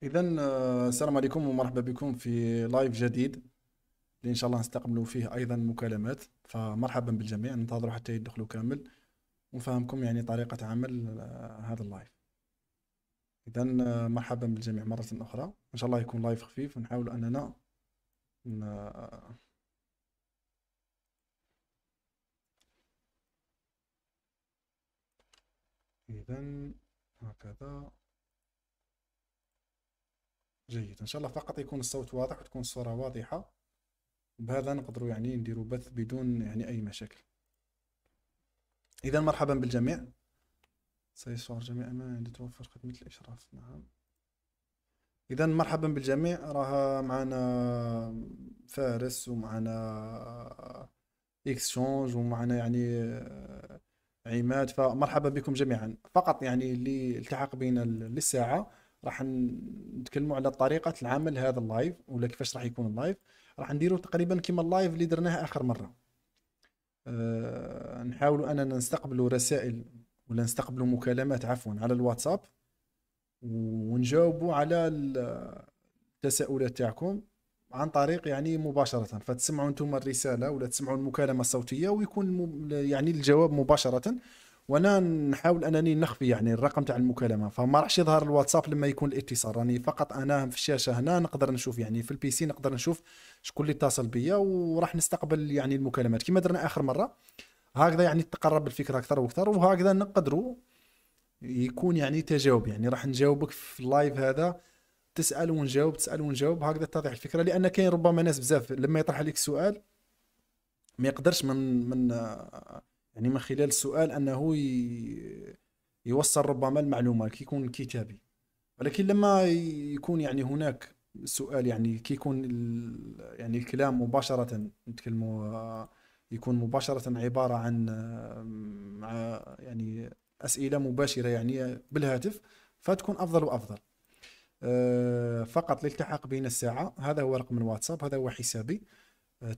إذا السلام عليكم ومرحبا بكم في لايف جديد اللي إن شاء الله نستقبلوا فيه أيضا مكالمات. فمرحبا بالجميع، ننتظروا حتى يدخلوا كامل ونفهمكم يعني طريقة عمل هذا اللايف. إذا مرحبا بالجميع مرة أخرى، إن شاء الله يكون لايف خفيف ونحاول أننا ن- إذا هكذا جيد إن شاء الله. فقط يكون الصوت واضح وتكون الصورة واضحة، بهذا نقدروا يعني نديروا بث بدون يعني أي مشاكل. إذا مرحبا بالجميع. سيشعر جميع ما عند توفر خدمة الإشراف. نعم. إذا مرحبا بالجميع. راه معنا فارس ومعنا إكسشونج ومعنا يعني عماد، فمرحبا بكم جميعا. فقط يعني اللي التحق بنا للساعة راح نتكلموا على طريقة العمل هذا اللايف ولا كيفاش راح يكون اللايف. راح نديروا تقريبا كما اللايف اللي درناه آخر مرة. نحاولوا أننا نستقبلوا رسائل ولا نستقبلوا مكالمات عفوا على الواتساب، ونجاوبوا على التساؤلات تاعكم عن طريق يعني مباشرة. فتسمعوا انتم الرسالة ولا تسمعوا المكالمة الصوتية ويكون يعني الجواب مباشرة، وانا نحاول انني نخفي يعني الرقم تاع المكالمة، فما راحش يظهر الواتساب لما يكون الاتصال. راني فقط انا في الشاشة هنا نقدر نشوف يعني في البي سي، نقدر نشوف شكون اللي اتصل بيا وراح نستقبل يعني المكالمات كما درنا اخر مرة. هكذا يعني تقرب الفكرة اكثر واكثر، وهكذا نقدروا يكون يعني تجاوب. يعني راح نجاوبك في اللايف هذا، تسال ونجاوب تسال ونجاوب، هكذا تتضح الفكره. لان كاين ربما ناس بزاف لما يطرح عليك سؤال ما يقدرش من يعني من خلال السؤال انه يوصل ربما المعلومه كي يكون كتابي. ولكن لما يكون يعني هناك سؤال يعني كي يكون يعني الكلام مباشره نتكلموا، يكون مباشره عباره عن مع يعني اسئله مباشره يعني بالهاتف، فتكون افضل وافضل. فقط للتحق بين الساعة. هذا هو رقم الواتساب، هذا هو حسابي.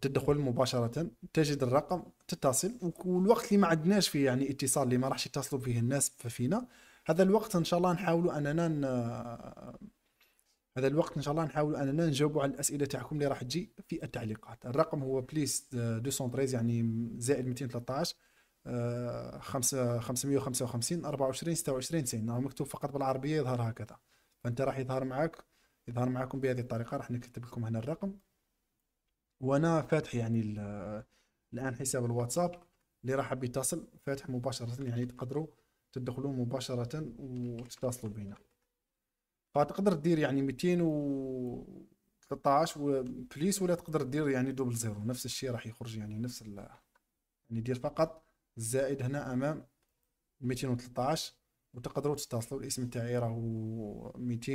تدخل مباشرة تجد الرقم تتصل، والوقت اللي ما عندناش فيه يعني اتصال اللي ما راحش يتصلوا فيه الناس فينا، هذا الوقت ان شاء الله نحاولوا اننا هذا الوقت ان شاء الله نحاولوا اننا نجاوبوا على الاسئله تاعكم اللي راح تجي في التعليقات. الرقم هو بليس 213 يعني زائد 213 555 24 26 90. هو مكتوب فقط بالعربيه يظهر هكذا، فانت راح يظهر معكم بهذه الطريقه. راح نكتب لكم هنا الرقم، وانا فاتح يعني الان حساب الواتساب اللي راح بيتصل فاتح مباشره، يعني تقدروا تدخلوا مباشره وتتصلوا بينا. فتقدر تدير يعني 213 بليس، ولا تقدر تدير يعني دوبل زيرو، نفس الشيء راح يخرج يعني نفس يعني دير فقط الزائد هنا امام 213 وتقدروا تتصلوا. الاسم تاعي راهو 200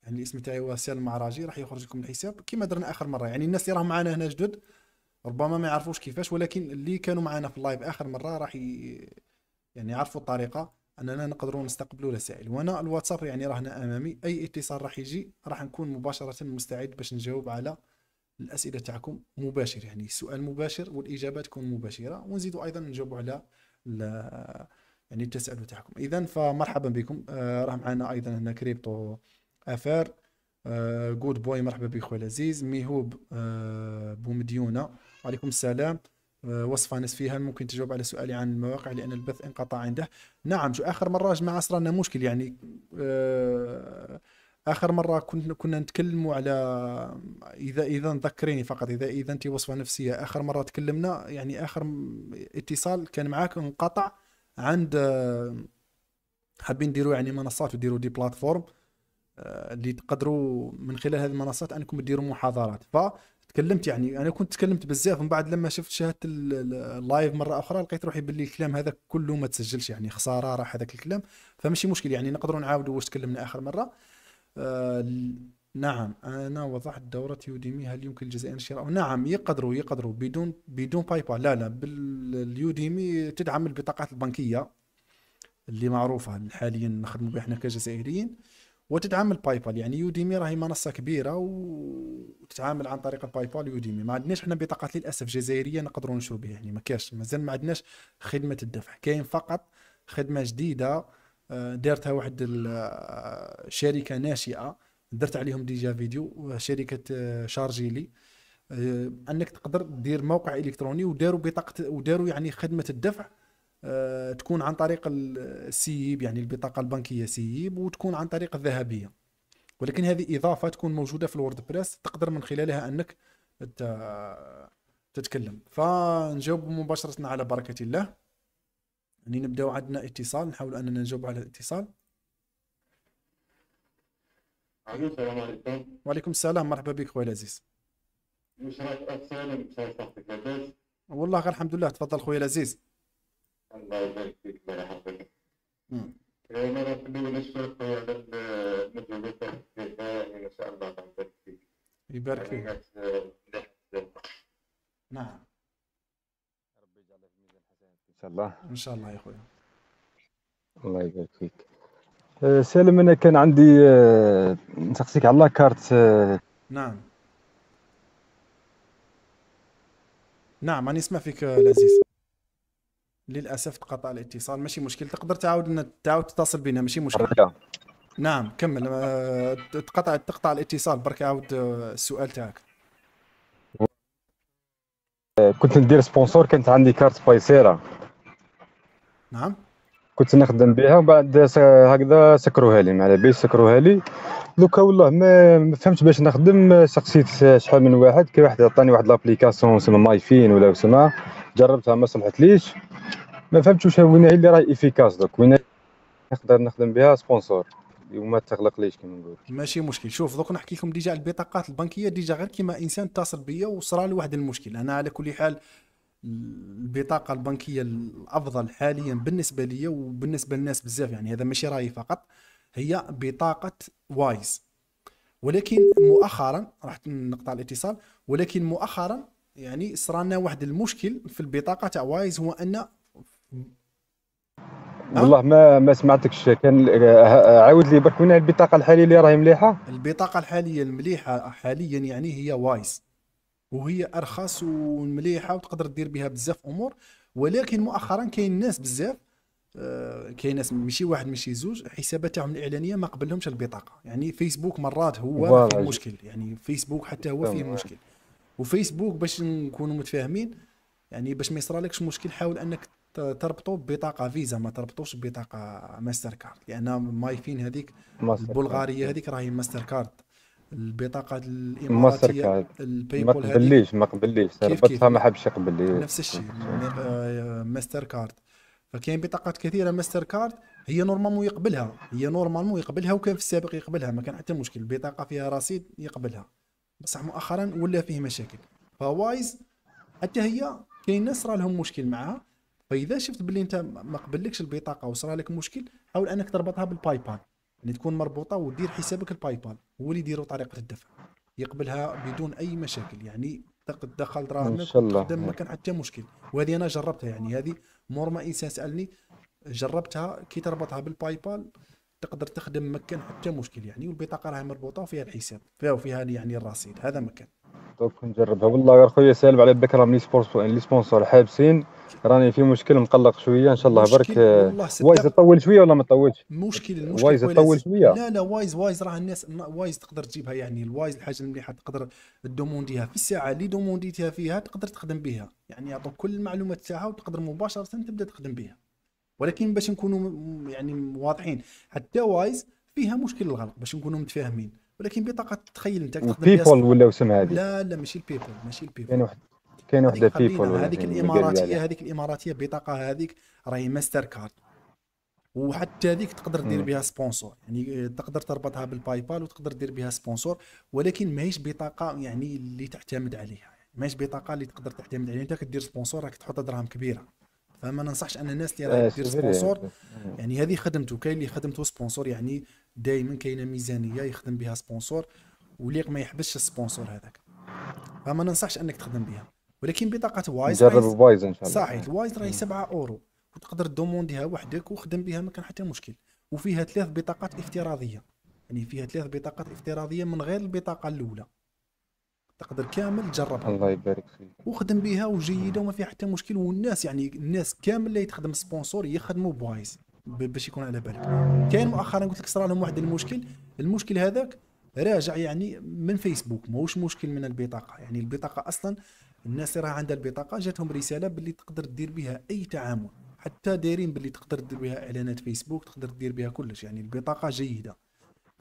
يعني الاسم تاعي هو سالم معراجي. راح يخرج لكم الحساب كما درنا اخر مره. يعني الناس اللي راهم معنا هنا جدد ربما ما يعرفوش كيفاش، ولكن اللي كانوا معنا في اللايف اخر مره راح يعني يعرفوا الطريقه اننا نقدروا نستقبلوا رسائل. وانا الواتساب يعني راهنا امامي، اي اتصال راح يجي راح نكون مباشره مستعد باش نجاوب على الاسئله تاعكم مباشر. يعني السؤال مباشر والاجابه تكون مباشره، ونزيدوا ايضا نجاوبوا على يعني التساؤل تاعكم. اذا فمرحبا بكم. راه معنا ايضا هنا كريبتو افار. جود بوي مرحبا بك خويا العزيز. ميهوب بومديونه وعليكم السلام. وصفة نصفها هل ممكن تجاوب على سؤالي عن المواقع لأن البث انقطع عنده؟ نعم. شو آخر مرة يا جماعة صار لنا مشكل يعني. آخر مرة كنا نتكلموا على، إذا نذكريني فقط، إذا أنت وصفة نفسية آخر مرة تكلمنا يعني آخر اتصال كان معاك انقطع عند حابين نديروا يعني منصات وديروا دي بلاتفورم اللي تقدروا من خلال هذه المنصات انكم تديروا محاضرات. فتكلمت يعني انا كنت تكلمت بزاف، من بعد لما شفت شاهدت اللايف مره اخرى لقيت روحي باللي الكلام هذا كله ما تسجلش، يعني خساره راح هذاك الكلام. فمشي مشكل يعني نقدروا نعاودوا واش تكلمنا اخر مره. آه نعم. انا وضحت دوره يوديمي، هل يمكن للجزائريين الشراء؟ نعم يقدروا بدون باي بال. لا لا، باليوديمي تدعم البطاقات البنكيه اللي معروفه حاليا نخدموا بها احنا كجزائريين، وتتعامل باي بال. يعني يوديمي راهي منصه كبيره وتتعامل عن طريق الباي بال. يوديمي ما عندناش احنا بطاقات للاسف جزائريه نقدروا نشرو بها، يعني ما كاش مازال ما عندناش خدمه الدفع. كاين فقط خدمه جديده دارتها واحد شركه ناشئه درت عليهم ديجا فيديو، شركه شارجيلي، انك تقدر دير موقع الكتروني وداروا بطاقه، وداروا يعني خدمه الدفع تكون عن طريق السييب، يعني البطاقه البنكيه سييب، وتكون عن طريق الذهبيه. ولكن هذه اضافه تكون موجوده في الووردبريس تقدر من خلالها انك تتكلم. فنجاوب مباشره على بركه الله. يعني نبداو، عندنا اتصال، نحاول اننا نجاوب على الاتصال. الو السلام عليكم. وعليكم السلام، مرحبا بك خويا العزيز. واش راك سالم صحتك لاباس؟ والله غير الحمد لله، تفضل خويا العزيز. الله يبارك فيك الله يحفظك. مم. انا راك الاول نشكرك خويا على المجهودات اللي ديرها، يعني ما شاء الله الله يبارك فيك. يبارك يعني فيك. الناس مليح بزاف. نعم ربي يجعلها في ميزان حسناتك ان شاء الله. ان شاء الله يا خويا. الله يبارك فيك. سالم، انا كان عندي نسقسيك على لاكارت. نعم نعم راني نسمع فيك العزيز. للاسف تقطع الاتصال، ماشي مشكل، تقدر تعاود تتصل بنا، ماشي مشكل. نعم كمل، تقطع الاتصال برك، عاود السؤال تاعك. كنت ندير سبونسور، كانت عندي كارت بايسيرا نعم كنت نخدم بها، ومن بعد هكذا سكروها لي، ما على باليش سكروها لي. دوكا والله ما فهمتش باش نخدم. سقسيت شحال من واحد، كي واحد عطاني واحد لابليكاسيون اسمها مايفين ولا اسمها، جربتها ما صلحتليش. ما فهمتش واش وين هي اللي راهي افيكاس دوك، وين نقدر نخدم بها سبونسور وما تغلقليش كيما نقول. ماشي مشكل. شوف دوك نحكي لكم ديجا على البطاقات البنكيه، ديجا غير كيما انسان اتصل بيا وصرا له واحد المشكل. انا على كل حال البطاقه البنكيه الافضل حاليا بالنسبه لي وبالنسبه للناس بزاف، يعني هذا ماشي رايي فقط، هي بطاقه وايز. ولكن مؤخرا راح نقطع الاتصال، ولكن مؤخرا يعني صرالنا واحد المشكل في البطاقه تاع وايز، هو ان والله ما سمعتكش، كان عاود لي برك وين البطاقه الحاليه اللي راهي مليحه. البطاقه الحاليه المليحه حاليا يعني هي وايز، وهي ارخص ومليحه وتقدر دير بها بزاف امور. ولكن مؤخرا كاين ناس بزاف، كاين ناس ماشي واحد ماشي زوج، حسابات تاعهم الاعلانيه ما قبلهمش البطاقه. يعني فيسبوك مرات هو فيه فوالا مشكل، يعني فيسبوك حتى هو فيه تمام. مشكل. وفيسبوك باش نكونوا متفاهمين، يعني باش ما يصرالكش مشكل، حاول انك تربطوا ببطاقه فيزا، ما تربطوش ببطاقه ماستر كارد، لان مايفين هذيك ماستر البلغاريه كارد هذيك راهي ماستر كارد. البطاقه ماستر الاماراتيه كارد الباي ما بول هذيك قبليش ما قبليش، كيف كيف ربطتها ما حبش يقبل لي. نفس الشيء ماستر كارد. فكاين بطاقات كثيره ماستر كارد هي نورمالمون يقبلها، هي نورمالمون يقبلها، وكان في السابق يقبلها، ما كان حتى مشكل، البطاقه فيها رصيد يقبلها. بصح مؤخرا ولا فيه مشاكل. فوايز حتى هي كاين ناس صرا لهم مشكل معها. فاذا شفت باللي انت ما قبلكش البطاقه وصرا لك مشكل، حاول انك تربطها بالباي بال، يعني تكون مربوطه ودير حسابك الباي بال، هو اللي يديروا طريقه الدفع، يقبلها بدون اي مشاكل. يعني تدخل ان دراهمك شاء وتخدم، ما الله. كان حتى مشكل. وهذه انا جربتها، يعني هذه مور ما انسان سالني جربتها، كي تربطها بالباي بال تقدر تخدم، ما كان حتى مشكل يعني. والبطاقه راها مربوطه وفيها الحساب، فيها يعني الرصيد، هذا مكان. دوك نجربها. والله غير خويا سالم على بالك راهم لي سبونسور حابسين، راني في مشكل مقلق شويه. ان شاء الله برك. مشكل والله وايز صدق. تطول شويه ولا ما تطولش؟ المشكل وايز خويا تطول العزيز، شويه. لا وايز راه الناس وايز تقدر تجيبها، يعني الوايز الحاجه المليحه تقدر تدومونديها في الساعه اللي دومونديتها فيها، تقدر تخدم بها، يعني يعطوك كل المعلومات تاعها وتقدر مباشره تبدا تخدم بها. ولكن باش نكونوا يعني واضحين، حتى وايز فيها مشكل الغلق باش نكونوا متفاهمين. ولكن بطاقه تخيل انت تخدم بها وبيبول ولا وسم هذه؟ لا ماشي البيبل، ماشي البيبل. كاين واحد، كاين هذيك وحده بيبول خلينا، ولا هذيك فين قالوا لي الاماراتيه، عليها. هذيك الاماراتيه بطاقه هذيك راهي ماستر كارد. وحتى هذيك تقدر دير بها سبونسور، يعني تقدر تربطها بالباي بال وتقدر دير بها سبونسور. ولكن ماهيش بطاقه يعني اللي تعتمد عليها، يعني ماهيش بطاقه اللي تقدر تعتمد عليها. انت كدير سبونسور راك تحط دراهم كبيره. فما ننصحش ان الناس اللي راهي دير سي فري. سبونسور، يعني هذه خدمته. كاين اللي خدمته سبونسور، يعني دائما كاينه ميزانيه يخدم بها سبونسور، وليق ما يحبسش السبونسور هذاك. فما ننصحش انك تخدم بها. ولكن بطاقه وايز راهي نجرب وايز ان شاء الله. صحيح، الوايز راهي 7 اورو، وتقدر دومونديها وحدك وخدم بها، ما كان حتى مشكل. وفيها 3 بطاقات افتراضيه، يعني فيها 3 بطاقات افتراضيه من غير البطاقه الاولى، تقدر كامل تجربها الله يبارك فيك. وخدم بها وجيده وما فيها حتى مشكل. والناس يعني الناس كامل اللي تخدم سبونسور يخدموا بوايز باش يكون على بالك. كاين مؤخرا قلت لك صرا لهم واحد المشكل، المشكل هذاك راجع يعني من فيسبوك، ماهوش مشكل من البطاقه. يعني البطاقه اصلا الناس اللي راه عندها البطاقه جاتهم رساله باللي تقدر دير بها اي تعامل، حتى دايرين باللي تقدر دير بها اعلانات فيسبوك، تقدر دير بها كلش. يعني البطاقه جيده.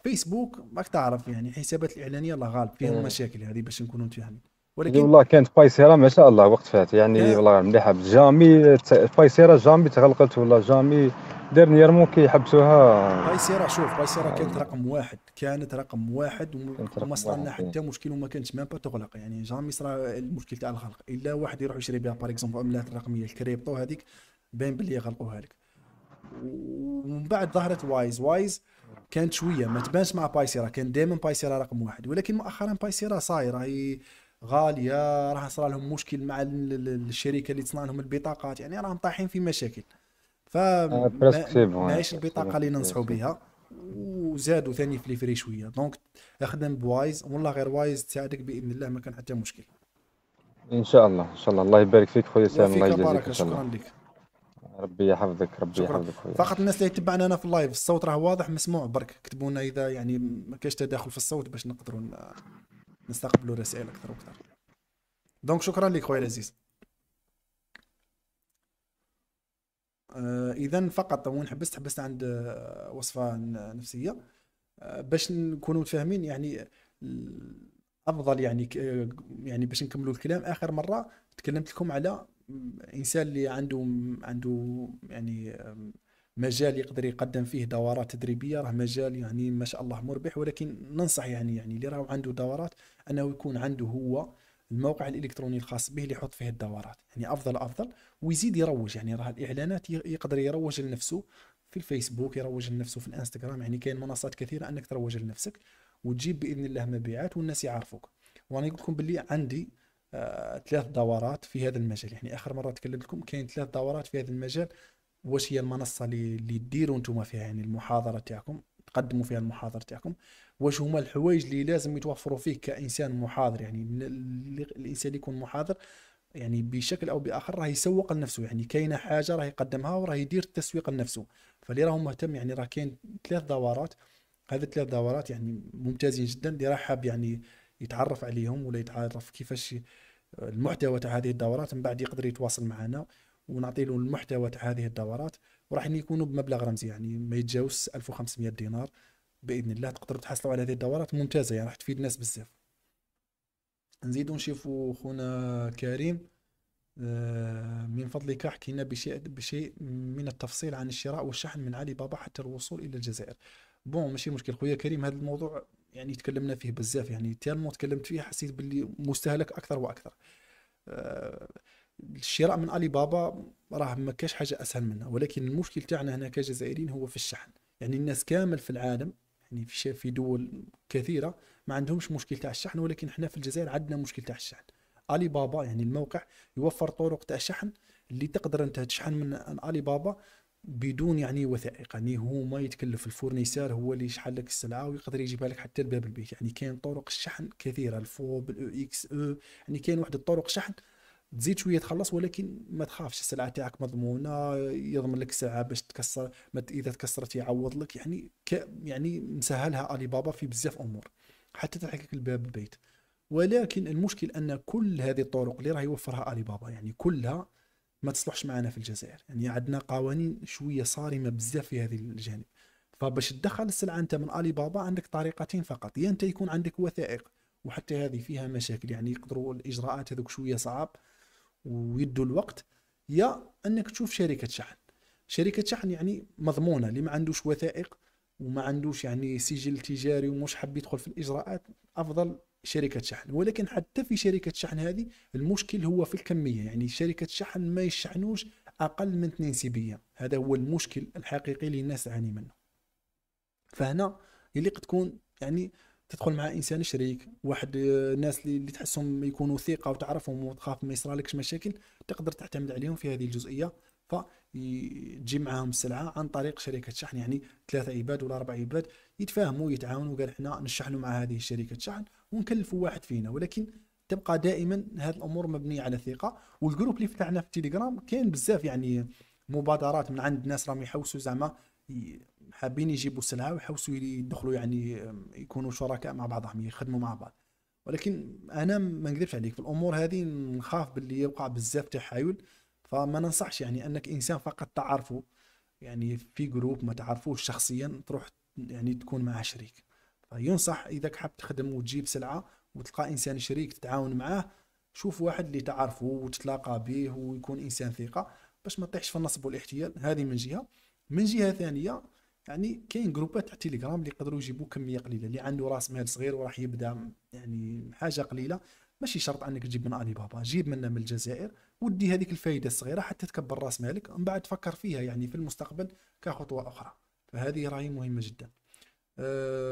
فيسبوك راك تعرف يعني حسابات الاعلانيه الله غالب فيهم مشاكل، هذه باش نكونوا متفاهمين. هي ولكن والله كانت بايسيرا ما شاء الله وقت فات يعني كان والله مليحه جامي بايسيرا جامي تغلقت ولا جامي ديرنييرمون كيحبسوها. بايسيرا، شوف بايسيرا كانت رقم واحد، كانت رقم واحد كانت وما رقم صرا واحد لنا حتى مشكل، وما كانتش مام با تغلق. يعني جامي صرا المشكل تاع الغلق الا واحد يروح يشري بها باغ اكزومبل عملات الرقميه الكريبتو هذيك، باين باللي يغلقوها لك. ومن بعد ظهرت وايز. وايز كانت شويه ما تبانش مع بايسيرا، كان دائما بايسيرا رقم واحد، ولكن مؤخرا بايسيرا صايره هي غاليه، راح صار لهم مشكل مع الشركه اللي تصنع لهم البطاقات، يعني راهم طايحين في مشاكل. بريسك فما سي بون ماهيش بريسك سي البطاقه بون اللي ننصحوا بها. وزادوا ثاني في الفري شويه، دونك اخدم بوايز، والله غير وايز تساعدك باذن الله، ما كان حتى مشكل. ان شاء الله ان شاء الله. الله يبارك فيك خويا سام، الله وفيك يجازيك ان بركه، شاء الله. شكرا لك. ربي يحفظك ربي شكرا. يحفظك خويا. فقط الناس اللي يتبعنا انا في اللايف الصوت راه واضح مسموع، برك اكتبوا لنا اذا يعني ما كاش تداخل في الصوت باش نقدروا نستقبلوا رسائل اكثر واكثر. دونك شكرا لك خويا العزيز. اذا فقط وين حبست عند وصفه نفسيه. باش نكونوا متفاهمين يعني افضل يعني يعني باش نكملوا الكلام. اخر مره تكلمت لكم على انسان اللي عنده يعني مجال يقدر يقدم فيه دورات تدريبيه، راه مجال يعني ما شاء الله مربح. ولكن ننصح يعني اللي راه عنده دورات انه يكون عنده هو الموقع الالكتروني الخاص به اللي يحط فيه الدورات، يعني افضل. ويزيد يروج، يعني راه الاعلانات يقدر يروج لنفسه في الفيسبوك، يروج لنفسه في الانستغرام. يعني كاين منصات كثيره انك تروج لنفسك وتجيب باذن الله مبيعات والناس يعرفوك. وانا نقول لكم باللي عندي 3 دورات في هذا المجال. يعني اخر مره تكلمت لكم كاين 3 دورات في هذا المجال. واش هي المنصه اللي ديروا انتم فيها يعني المحاضره تاعكم، تقدموا فيها المحاضره تاعكم؟ واش هما الحوايج اللي لازم يتوفروا فيه كانسان محاضر؟ يعني الانسان اللي يكون محاضر يعني بشكل او باخر راه يسوق لنفسه، يعني كاينه حاجه راه يقدمها وراه يدير التسويق لنفسه. فاللي راهو مهتم يعني راه كاين 3 دورات. هذه ال3 دورات يعني ممتازين جدا. اللي راه حاب يعني يتعرف عليهم ولا يتعرف كيفاش المحتوى تاع هذه الدورات، من بعد يقدر يتواصل معنا ونعطي له المحتوى تاع هذه الدورات. وراح يكونوا بمبلغ رمزي، يعني ما يتجاوز 1500 دينار باذن الله. تقدروا تحصلوا على هذه الدورات ممتازه، يعني راح تفيد الناس بزاف. نزيدوا نشوفوا خونا كريم. من فضلك احكينا بشيء من التفصيل عن الشراء والشحن من علي بابا حتى الوصول الى الجزائر. بون ماشي مشكل خويا كريم، هذا الموضوع يعني تكلمنا فيه بزاف، يعني تالمو تكلمت فيه حسيت باللي مستهلك اكثر واكثر. آه، الشراء من علي بابا راه ما كاش حاجه اسهل منها، ولكن المشكل تاعنا هنا كجزائريين هو في الشحن. يعني الناس كامل في العالم، يعني في دول كثيره ما عندهمش مشكل تاع الشحن، ولكن احنا في الجزائر عندنا مشكل تاع الشحن. علي بابا يعني الموقع يوفر طرق تاع شحن اللي تقدر انت تشحن من علي بابا بدون يعني وثائق. يعني هو ما يتكلف، الفورنيسار هو اللي يشحن لك السلعه ويقدر يجيبها لك حتى لباب البيت. يعني كاين طرق الشحن كثيره، الفوب الاو اكس او، يعني كاين واحد الطرق شحن تزيد شويه تخلص، ولكن ما تخافش السلعه تاعك مضمونه، يضمن لك السلعه باش تكسر، اذا تكسرت يعوض لك. يعني يعني مسهلها علي بابا في بزاف امور حتى تلحق لك الباب البيت. ولكن المشكل ان كل هذه الطرق اللي راه يوفرها علي بابا يعني كلها ما تصلحش معنا في الجزائر. يعني عندنا قوانين شويه صارمه بزاف في هذه الجانب. فباش تدخل السلعه انت من علي بابا عندك طريقتين فقط: يا انت يكون عندك وثائق، وحتى هذه فيها مشاكل، يعني يقدروا الاجراءات هذوك شويه صعب ويدوا الوقت. يا انك تشوف شركه شحن. شركه شحن يعني مضمونه، اللي ما عندوش وثائق وما عندوش يعني سجل تجاري ومش حاب يدخل في الاجراءات، افضل شركه شحن. ولكن حتى في شركه شحن هذه المشكل هو في الكميه، يعني شركه شحن ما يشحنوش اقل من 2 سيبيه. هذا هو المشكل الحقيقي اللي الناس تعاني منه. فهنا اللي قد تكون يعني تدخل مع انسان شريك واحد، ناس اللي تحسهم يكونوا ثقه وتعرفهم وتخاف ما يصرالكش مشاكل، تقدر تعتمد عليهم في هذه الجزئيه. فتجي معاهم السلعه عن طريق شركه شحن، يعني 3 عباد ولا 4 عباد يتفاهموا يتعاونوا، قال احنا نشحنوا مع هذه الشركه شحن ونكلفوا واحد فينا. ولكن تبقى دائما هذه الامور مبنيه على ثقه. والجروب اللي فتحنا في التليجرام كاين بزاف يعني مبادرات من عند ناس راهم يحوسوا زعما حابين يجيبوا سلعه ويحوسوا يدخلوا يعني يكونوا شركاء مع بعضهم يخدموا مع بعض. ولكن انا ما نكذبش عليك في الامور هذه نخاف باللي يوقع بزاف تحايل. فما ننصحش يعني انك انسان فقط تعرفه يعني في جروب ما تعرفوش شخصيا تروح يعني تكون معه شريك. فينصح اذا حاب تخدم وتجيب سلعه وتلقى انسان شريك تتعاون معاه، شوف واحد اللي تعرفه وتتلاقى به ويكون انسان ثقه باش ما تطيحش في النصب والاحتيال. هذه من جهه. من جهه ثانيه يعني كاين جروبات تاع تيليجرام اللي يقدروا يجيبوا كميه قليله، اللي عنده راس مال صغير وراح يبدا يعني حاجه قليله. ماشي شرط انك تجيب من الي بابا، جيب منه من الجزائر ودي هذيك الفائده الصغيره حتى تكبر راس مالك، ومن بعد تفكر فيها يعني في المستقبل كخطوه اخرى. فهذه راهي مهمه جدا.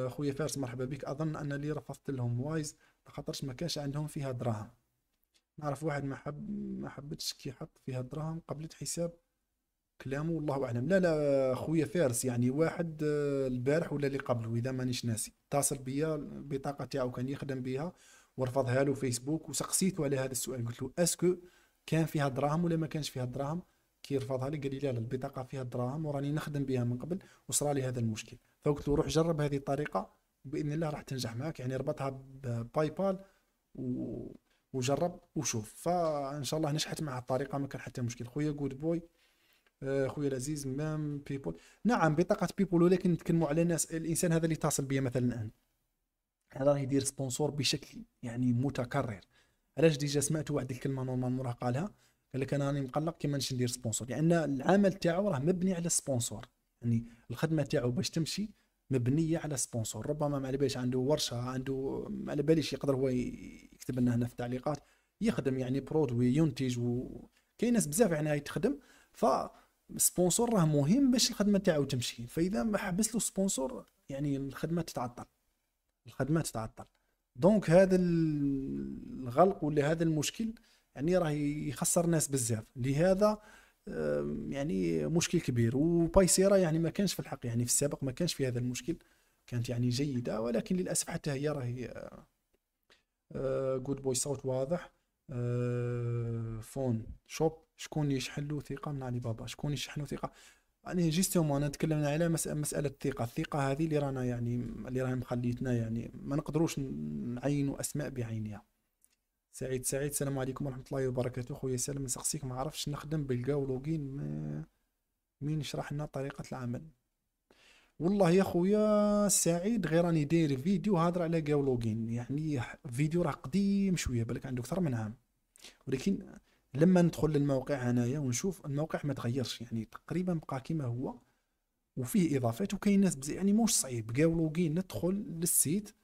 خويا فارس مرحبا بك. اظن ان اللي رفضت لهم وايز خاطرش ما كانش عندهم فيها دراهم. نعرف واحد ما حبتش كي حط فيها دراهم قبلت حساب كلامه، والله اعلم. لا لا خويا فارس، يعني واحد البارح ولا اللي قبله اذا مانيش ناسي اتصل بيا البطاقه تاعو كان يخدم بها ورفضها له فيسبوك، وسقسيته على هذا السؤال قلت له اسكو كان فيها دراهم ولا ما كانش فيها دراهم. كي رفضها لي قال لي لا لا البطاقه فيها دراهم وراني نخدم بها من قبل وصرا لي هذا المشكل. فقلت له روح جرب هذه الطريقه باذن الله راح تنجح معك، يعني ربطها بباي بال و... وجرب وشوف، فان شاء الله نجحت مع الطريقه ما كان حتى مشكل. خويا جود بوي. خويا العزيز مام بيبول. نعم بطاقة بيبول، ولكن نتكلموا على الناس. الإنسان هذا اللي اتصل بيا مثلا الآن هذا راه يدير سبونسور بشكل يعني متكرر. علاش ديجا سمعت واحد الكلمة نورمال راه قالها، قال لك أنا راني مقلق كيما نش ندير سبونسور، لأن العمل تاعو راه مبني على السبونسور. يعني الخدمة تاعو باش تمشي مبنية على سبونسور. ربما ما على باليش عنده ورشة، عنده ما على باليش يقدر هو يكتب لنا هنا في التعليقات يخدم يعني برودوي ينتج كاين ناس بزاف يعني هاي تخدم. ف سبونسور راه مهم باش الخدمه تاعو تمشي، فاذا ما حبس له سبونسور يعني الخدمه تتعطل. الخدمه تتعطل. دونك هذا الغلق ولا هذا المشكل يعني راه يخسر ناس بزاف. لهذا يعني مشكل كبير. وبايسيرا يعني ما كانش في الحق يعني في السابق ما كانش في هذا المشكل، كانت يعني جيدة، ولكن للأسف حتى هي راهي جود بوي صوت واضح. فون شوب شكون يشحن له ثقة من علي بابا؟ شكون يشحن له ثقة؟ يعني جيستومون انا تكلمنا على مسألة الثقة. الثقة هذه اللي رانا يعني اللي راهي مخليتنا يعني ما نقدروش نعينوا أسماء بعينها. سعيد سعيد السلام عليكم ورحمة الله وبركاته. خويا سالم نسقسيك ما عرفتش نخدم بالجاو لوجين مين يشرح لنا طريقة العمل؟ والله يا خويا سعيد غير راني داير فيديو هضر على جاو لوجين، يعني فيديو راه قديم شوية بالك عنده أكثر من عام، ولكن لما ندخل للموقع هنايا ونشوف الموقع ما تغيرش يعني تقريبا بقى كيما هو، وفيه اضافات وكاين ناس يعني موش صعيب. جاولوجين ندخل للسيت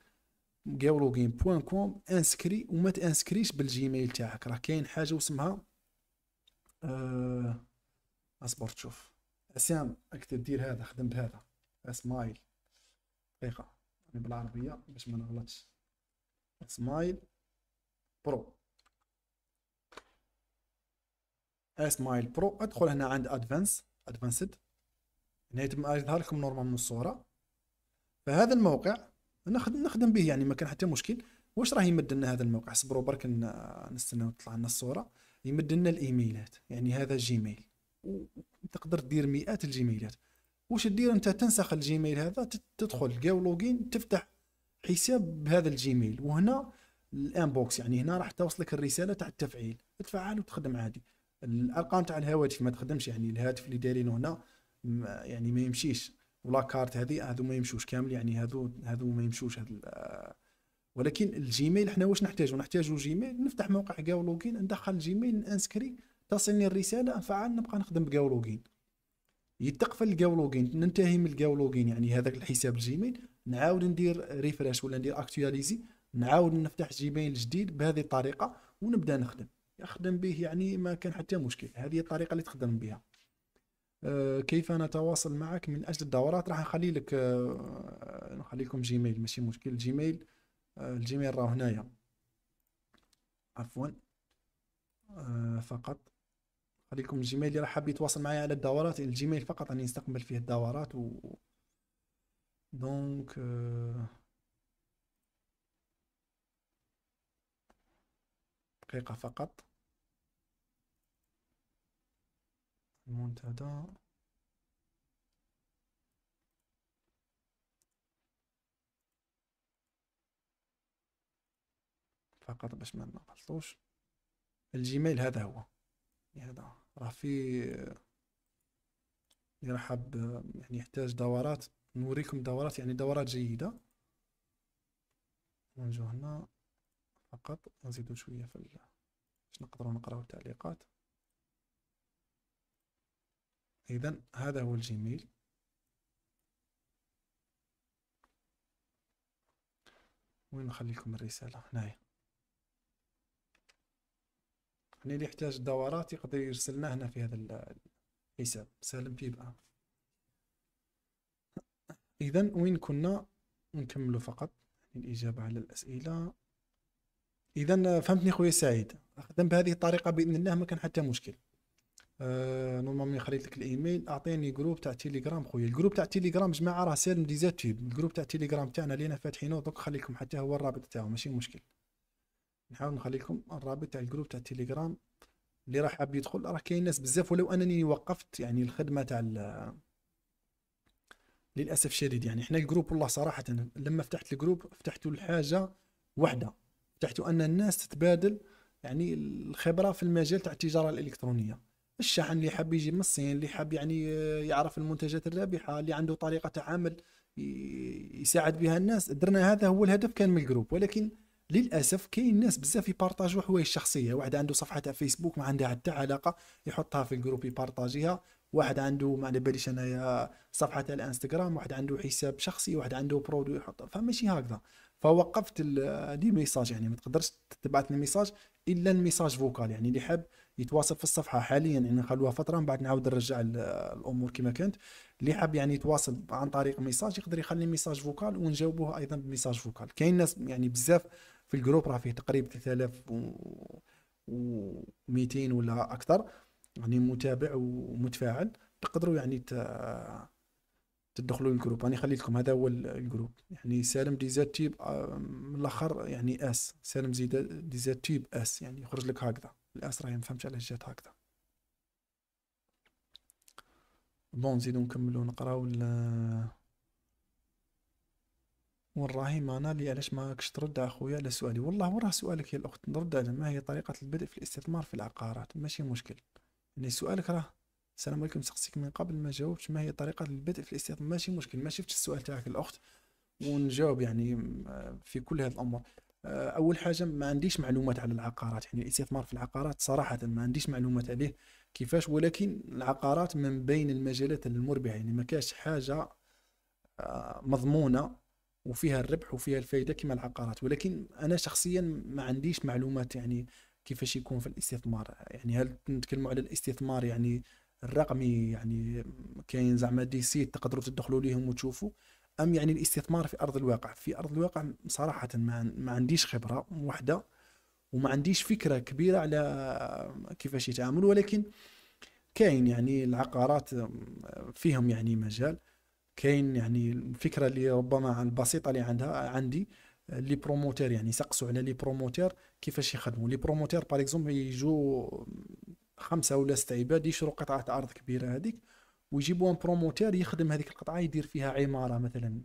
جاولوجين بوان كوم انسكري وما تانسكريش بالجيميل تاعك، راه كاين حاجه واسمها اصبر تشوف اسام اكتب دير هذا خدم بهذا اسمايل دقيقه يعني بالعربيه باش ما نغلطش. اسمايل برو، اسمايل برو. ادخل هنا عند ادفانسد هنا يظهر لكم نورمال من الصوره. فهذا الموقع نخدم به يعني ما كان حتى مشكل. واش راه يمد لنا هذا الموقع؟ صبروا برك نستناو تطلع لنا الصوره. يمد لنا الايميلات، يعني هذا جيميل وتقدر دير مئات الجيميلات. واش تدير انت؟ تنسخ الجيميل هذا تدخل جاو لوجين تفتح حساب بهذا الجيميل، وهنا الانبوكس يعني هنا راح توصلك الرساله تاع التفعيل، تفعل وتخدم عادي. الارقام تاع الهواتف ما تخدمش، يعني الهاتف اللي دايرينه هنا يعني ما يمشيش، ولا كارت هذو ما يمشوش كامل، يعني هذو ما يمشوش ولكن الجيميل احنا واش نحتاجو جيميل. نفتح موقع جاو لوجين ندخل الجيميل نانسكري تصلني الرساله نفعل نبقى نخدم بجاو لوجين. يتقفل الجاو لوجين ننتهي من الجاو لوجين يعني هذاك الحساب الجيميل نعاود ندير ريفريش ولا ندير اكتواليزي نعاود نفتح جيميل جديد بهذه الطريقه ونبدا نخدم به يعني ما كان حتى مشكل. هذه الطريقه اللي تخدم بها. كيف نتواصل معك من أجل الدورات؟ راح نخلي لك نخلي لكم جيميل ماشي مشكل. الجيميل الجيميل راه هنايا عفوا فقط نخلي لكم الجيميل اللي راح حاب يتواصل معي على الدورات. الجيميل فقط راني نستقبل فيه الدورات دونك دقيقة فقط. المنتدى فقط باش ما نغلطوش. الجيميل هذا هو، هذا راه في اللي حاب يعني يحتاج دورات، نوريكم دورات يعني دورات جيدة. نجو هنا فقط نزيدو شوية في باش نقدروا نقراو التعليقات. إذا هذا هو الجيميل. وين نخلي لكم الرسالة هنايا. يعني اللي يحتاج دورات يقدر يرسلنا هنا في هذا الحساب سالم بيبقى. إذا وين كنا؟ نكملوا فقط يعني الإجابة على الأسئلة. إذا فهمتني خويا سعيد، أخدم بهذه الطريقة بإذن الله ما كان حتى مشكل. نورمالمون خليت لك الايميل، اعطيني جروب تاع تيليجرام خويا. الجروب تاع تيليجرام جماعه راه سالم ديزاتيب، الجروب تاع تيليجرام تاعنا اللي انا فاتحينه دوك خلي لكم حتى هو الرابط تاعو ماشي مشكل. نحاول نخلي لكم الرابط تاع الجروب تاع تيليجرام اللي راح حاب يدخل. راه كاين ناس بزاف، ولو انني وقفت يعني الخدمه تاع للاسف الشديد. يعني احنا الجروب والله صراحه لما فتحت الجروب فتحته لحاجه واحده، فتحته ان الناس تتبادل يعني الخبره في المجال تاع التجاره الالكترونيه. الشحن اللي حاب يجي من الصين، اللي حاب يعني يعرف المنتجات الرابحه، اللي عنده طريقه عمل يساعد بها الناس. درنا هذا هو الهدف كان من الجروب. ولكن للاسف كاين ناس بزاف يبارطاجوا حوايج شخصيه. واحد عنده صفحه تاع فيسبوك ما عندها حتى علاقه يحطها في الجروب يبارطاجيها. واحد عنده ما على باليش انايا صفحه تاع الانستغرام، واحد عنده حساب شخصي، واحد عنده برودوي يحطها، فماشي هكذا. فوقفت دي ميساج، يعني ما تقدرش تبعث لي ميساج الا الميساج فوكال. يعني اللي حاب يتواصل في الصفحه حاليا يعني نخلوها فتره من بعد نعاود نرجع الامور كما كانت. اللي حاب يعني يتواصل عن طريق ميساج يقدر يخلي ميساج فوكال ونجاوبوه ايضا بميساج فوكال. كاين ناس يعني بزاف في الجروب، راه فيه تقريبا 3200 ولا اكثر يعني متابع ومتفاعل. تقدروا يعني تدخلوا الجروب. انا خليت لكم هذا هو الجروب يعني سالم ديزات تيب من الاخر يعني اس سالم ديزات تيب اس، يعني يخرج لك هكذا. الاس راهي ما فهمتش علاش جات هكذا. بون نزيدو نكملو نقراو وين راهي مانا لي علاش ماكش ترد اخويا على سؤالي. والله وراه سؤالك يا الاخت نرد على ما هي طريقة البدء في الاستثمار في العقارات. ماشي مشكل يعني سؤالك راه السلام عليكم، سقسيك من قبل ما جاوبتش ما هي طريقة البدء في الاستثمار. ماشي مشكل، ما شفتش السؤال تاعك الاخت ونجاوب يعني في كل هذه الامور. اول حاجه ما عنديش معلومات على العقارات، يعني الاستثمار في العقارات صراحه ما عنديش معلومات عليه كيفاش. ولكن العقارات من بين المجالات المربحه، يعني ما كاش حاجه مضمونه وفيها الربح وفيها الفائده كما العقارات. ولكن انا شخصيا ما عنديش معلومات يعني كيفاش يكون في الاستثمار. يعني هل نتكلموا على الاستثمار يعني الرقمي، يعني كاين زعما دي سيت تقدروا تدخلوا ليهم وتشوفوا، ام يعني الاستثمار في ارض الواقع؟ في ارض الواقع صراحه ما عنديش خبره واحده وما عنديش فكره كبيره على كيفاش يتعاملوا. ولكن كاين يعني العقارات فيهم يعني مجال. كاين يعني الفكره اللي ربما البسيطه اللي عندي لي بروموتير، يعني سقسوا على لي بروموتير كيفاش يخدموا. لي بروموتير باغ اكزومبل يجوا 5 ولا 6 عباد يشروا قطعه ارض كبيره هذيك، ويجيبوا ان بروموتير يخدم هذيك القطعه، يدير فيها عماره مثلا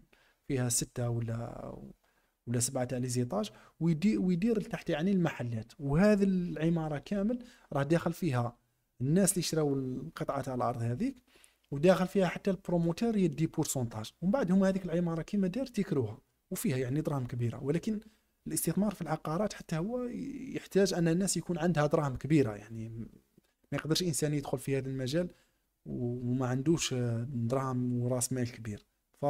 فيها 6 ولا 7 تاع لي زيتاج، ويدير لتحت يعني المحلات. وهذه العماره كامل راه داخل فيها الناس اللي شراو القطعه تاع الارض هذيك، وداخل فيها حتى البروموتور يدي بورسونتاج. ومن بعد هما هذيك العماره كيما دار تيكروها وفيها يعني دراهم كبيره. ولكن الاستثمار في العقارات حتى هو يحتاج ان الناس يكون عندها دراهم كبيره، يعني ما يقدرش انسان يدخل في هذا المجال وما عندوش دراهم وراس مال كبير. ف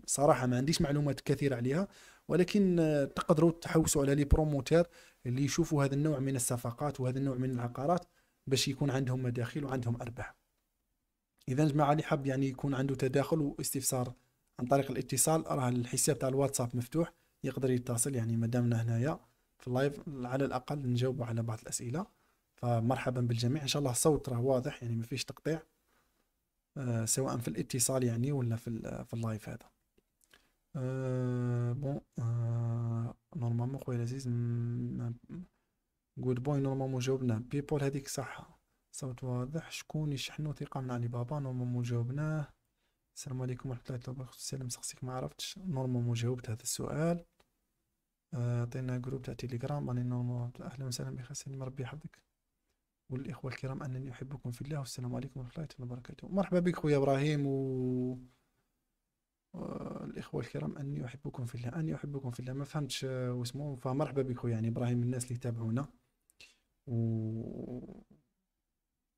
صراحه ما عنديش معلومات كثيره عليها. ولكن تقدروا تحوسوا على لي بروموتير اللي يشوفوا هذا النوع من الصفقات وهذا النوع من العقارات باش يكون عندهم مداخيل وعندهم ارباح. اذا جماعه اللي حاب يعني يكون عنده تداخل واستفسار عن طريق الاتصال، راه الحساب تاع الواتساب مفتوح، يقدر يتصل. يعني مادامنا هنايا في اللايف على الاقل نجاوب على بعض الاسئله. فمرحبا بالجميع، ان شاء الله الصوت راه واضح يعني ما فيش تقطيع سواء في الاتصال يعني ولا في اللايف هذا. بون نورمالمون خويا العزيز جود بوي نورمالمون جاوبناه. بيبول هذيك صح، صوت واضح. شكون يشحنوا ثقة من علي بابا؟ نورمالمون جاوبناه. السلام عليكم ورحمة الله وبركاته. السلام سقسيك ما عرفتش نورمالمون جاوبت هذا السؤال. عطينا جروب تاع تيليجرام راني نورمال. اهلا وسهلا بك حسين، ربي يحفظك. والاخوه الكرام انني احبكم في الله، والسلام عليكم ورحمه الله تعالى وبركاته. مرحبا بك خويا ابراهيم الإخوة الكرام أني أحبكم في الله، أني أحبكم في الله، ما فهمتش واسمه. فمرحبا بكم يعني إبراهيم، من الناس اللي يتابعونا و...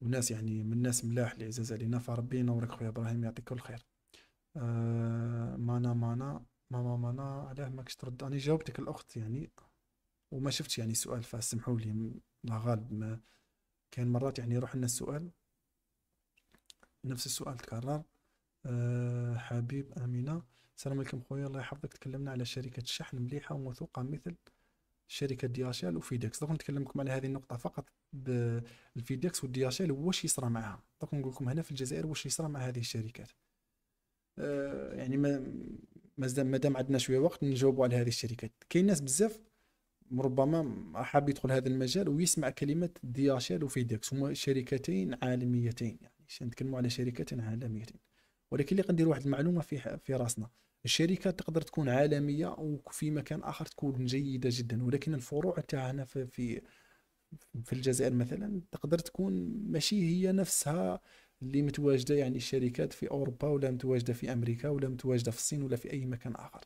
وناس يعني من الناس ملاح اللي عزاز علينا، فربي ينورك خويا إبراهيم، يعطيك كل خير. مانا ماما مانا، علاه ماكش ترد؟ أنا جاوبتك الأخت يعني، وما شفتش يعني السؤال، فسمحوا لي. لا غالب ما كان مرات يعني يروح لنا السؤال، نفس السؤال تكرر. حبيب أمينة، السلام عليكم خويا الله يحفظك. تكلمنا على شركة شحن مليحة وموثوقة مثل شركة دياشال وفيدكس. دوك نتكلم لكم على هذه النقطة فقط، بالفيدكس والدياشال واش يصرى معها. دوك نقول لكم هنا في الجزائر واش يصرى مع هذه الشركات. يعني ما دام عندنا شوية وقت نجاوبوا على هذه الشركات. كاين ناس بزاف ربما حاب يدخل هذا المجال ويسمع كلمة دياشال وفيدكس، هما شركتين عالميتين، يعني نتكلموا على شركتين عالميتين. ولكن اللي غندير واحد المعلومة في راسنا، الشركات تقدر تكون عالمية وفي مكان آخر تكون جيدة جدا، ولكن الفروع تاعنا في الجزائر مثلا تقدر تكون ماشي هي نفسها اللي متواجدة، يعني الشركات في أوروبا ولا متواجدة في أمريكا ولا متواجدة في الصين ولا في أي مكان آخر.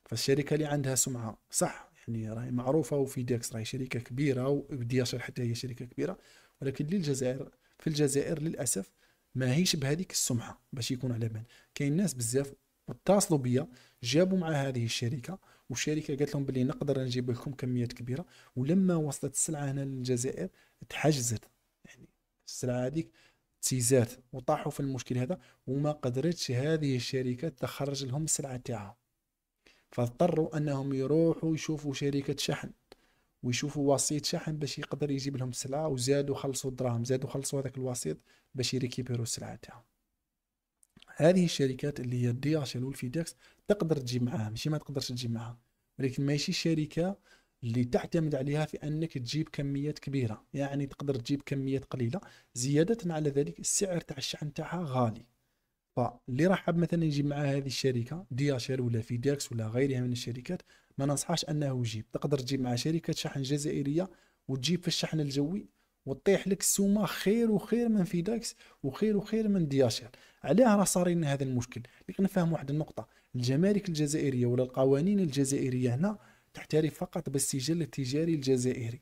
فالشركة اللي عندها سمعة صح يعني راهي معروفة، وفي ديكس راهي شركة كبيرة، ودياشر حتى هي شركة كبيرة، ولكن للجزائر في الجزائر للأسف ما هيش بهذيك السمعة باش يكون على بال. كاين ناس بزاف اتصلوا بيا، جابوا مع هذه الشركة، والشركة قالت لهم بلي نقدر نجيب لكم كميات كبيرة، ولما وصلت السلعة هنا للجزائر تحجزت، يعني السلعة هذيك تسيزات وطاحوا في المشكل هذا، وما قدرتش هذه الشركة تخرج لهم السلعة تاعها، فاضطروا انهم يروحوا يشوفوا شركة شحن ويشوفوا وسيط شحن باش يقدر يجيب لهم السلعة، وزادوا خلصوا الدراهم، زادوا خلصوا هذاك الوسيط باش يريكيبيروا السلعة تاعهم. هذه الشركات اللي هي دي اتش ال والفيدكس تقدر تجيب معاها، ماشي ما تقدرش تجيب معاها، ولكن ماشي شركة اللي تعتمد عليها في انك تجيب كميات كبيرة، يعني تقدر تجيب كميات قليلة. زيادة على ذلك السعر تاع الشحن تاعها غالي. فاللي راح حاب مثلا يجيب مع هذه الشركه دي اتش ال ولا فيدكس ولا غيرها من الشركات، ما ننصحش انه يجيب. تقدر تجيب مع شركه شحن جزائريه وتجيب في الشحن الجوي وتطيح لك السومه خير وخير من فيدكس وخير وخير من دي اتش ال. علاه راه صار لنا هذا المشكل؟ لكن نفهم واحد النقطه، الجمارك الجزائريه ولا القوانين الجزائريه هنا تحترف فقط بالسجل التجاري الجزائري،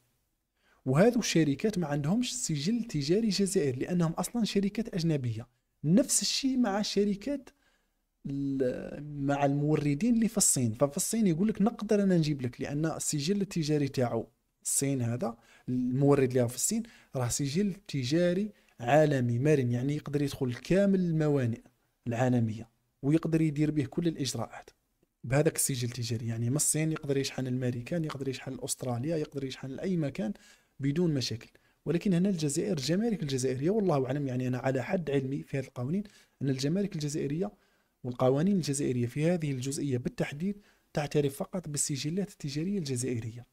وهذو الشركات ما عندهمش سجل تجاري جزائري لانهم اصلا شركات اجنبيه. نفس الشيء مع الشركات مع الموردين اللي في الصين. ففي الصين يقول لك نقدر انا نجيب لك، لان السجل التجاري تاعو الصين، هذا المورد اللي في الصين راه سجل تجاري عالمي مرن، يعني يقدر يدخل كامل الموانئ العالميه ويقدر يدير به كل الاجراءات بهذاك السجل التجاري. يعني من الصين يقدر يشحن الامريكان، يقدر يشحن استراليا، يقدر يشحن لاي مكان بدون مشاكل. ولكن هنا الجزائر، الجمارك الجزائريه والله اعلم، يعني انا على حد علمي في هذه القوانين ان الجمارك الجزائريه والقوانين الجزائريه في هذه الجزئيه بالتحديد تعترف فقط بالسجلات التجاريه الجزائريه،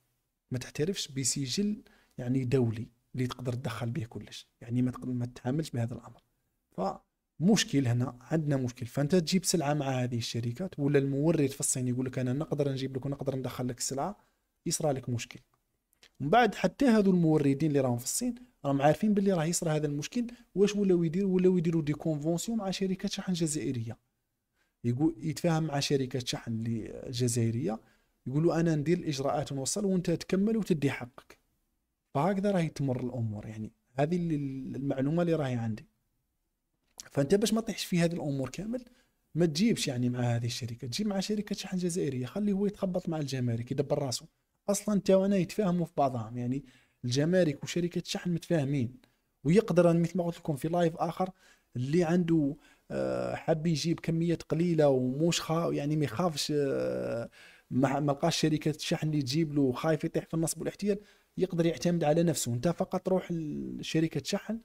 ما تعترفش بسجل يعني دولي اللي تقدر تدخل به كلش، يعني ما تتعاملش بهذا الامر. فمشكل هنا، عندنا مشكل. فانت تجيب سلعه مع هذه الشركات ولا المورد في الصين يقول لك انا نقدر نجيب لك ونقدر ندخل لك السلعه، يصرى لك مشكل. من بعد حتى هذو الموردين اللي راهم في الصين راهم عارفين باللي راه يصرى هذا المشكل، واش ولاو يديروا دي كونفونسيون مع شركات شحن جزائريه. يقول يتفاهم مع شركه شحن جزائريه، يقولوا انا ندير الاجراءات ونوصل وانت تكمل وتدي حقك. فهكذا راهي تمر الامور، يعني هذه المعلومه اللي راهي عندي. فانت باش ما تطيحش في هذه الامور كامل، ما تجيبش يعني مع هذه الشركه، تجيب مع شركه شحن جزائريه، خليه هو يتخبط مع الجمارك يدبر راسه. اصلا انت وانا يتفاهموا في بعضهم، يعني الجمارك وشركه الشحن متفاهمين، ويقدر مثل ما قلت لكم في لايف اخر اللي عنده حاب يجيب كميات قليله ومش يعني ما يخافش، ما لقاش شركه الشحن اللي تجيب له، خايف يطيح في النصب والاحتيال، يقدر يعتمد على نفسه. انت فقط روح لشركه شحن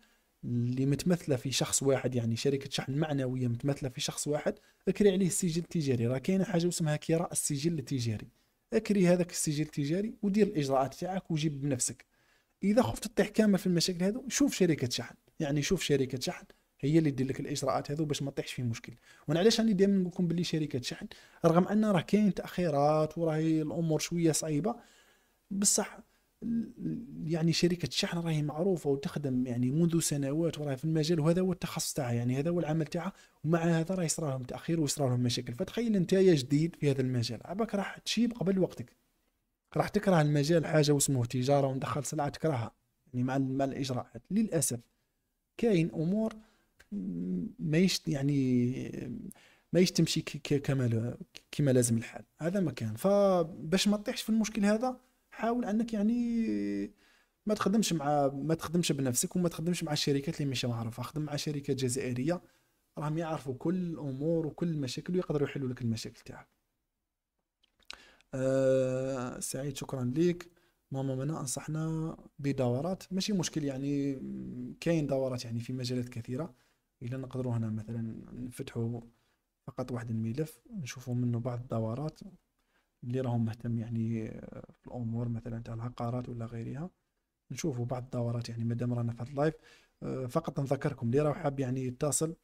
اللي متمثله في شخص واحد، يعني شركه شحن معنويه متمثله في شخص واحد، اكري عليه السجل التجاري. راه كاينه حاجه اسمها كراء السجل التجاري، اكري هذاك السجل التجاري ودير الاجراءات تاعك وجيب بنفسك. اذا خفت تطيح كامل في المشاكل هذو، شوف شركه شحن، يعني شوف شركه شحن هي اللي دير لك الاجراءات هذو باش ما تطيحش في مشكل. وانا علاش راني دائما نقول لكم باللي شركه شحن رغم ان راه كاين تاخيرات وراهي الامور شويه صعيبه، بصح يعني شركة الشحن راهي معروفة وتخدم يعني منذ سنوات وراهي في المجال، وهذا هو التخصص تاعها، يعني هذا هو العمل تاعها. ومع هذا راه يصرى لهم تأخير ويصرى لهم مشاكل. فتخيل انت يا جديد في هذا المجال، عباك راح تشيب قبل وقتك، راح تكره المجال، حاجة واسمه تجارة وندخل سلعة تكرهها يعني مع الإجراءات. للأسف كاين أمور ما يشت يعني ما تمشي كما لازم الحال. هذا ما كان. فباش ما تطيحش في المشكل هذا، حاول انك يعني ما تخدمش بنفسك وما تخدمش مع الشركات اللي مش معروفه. خدم مع شركات جزائريه راهم يعرفوا كل الامور وكل المشاكل ويقدروا يحلوا لك المشاكل تاعك. سعيد شكرا لك. ماما منا انصحنا بدورات، ماشي مشكل يعني. كاين دورات يعني في مجالات كثيره. الا نقدروا هنا مثلا نفتحوا فقط واحد الملف نشوفوا منه بعض الدورات اللي راهم مهتم يعني في الامور مثلا تاع العقارات ولا غيرها. نشوفوا بعض الدورات يعني مادام رانا في هذا اللايف. فقط نذكركم اللي راه حاب يعني يتصل،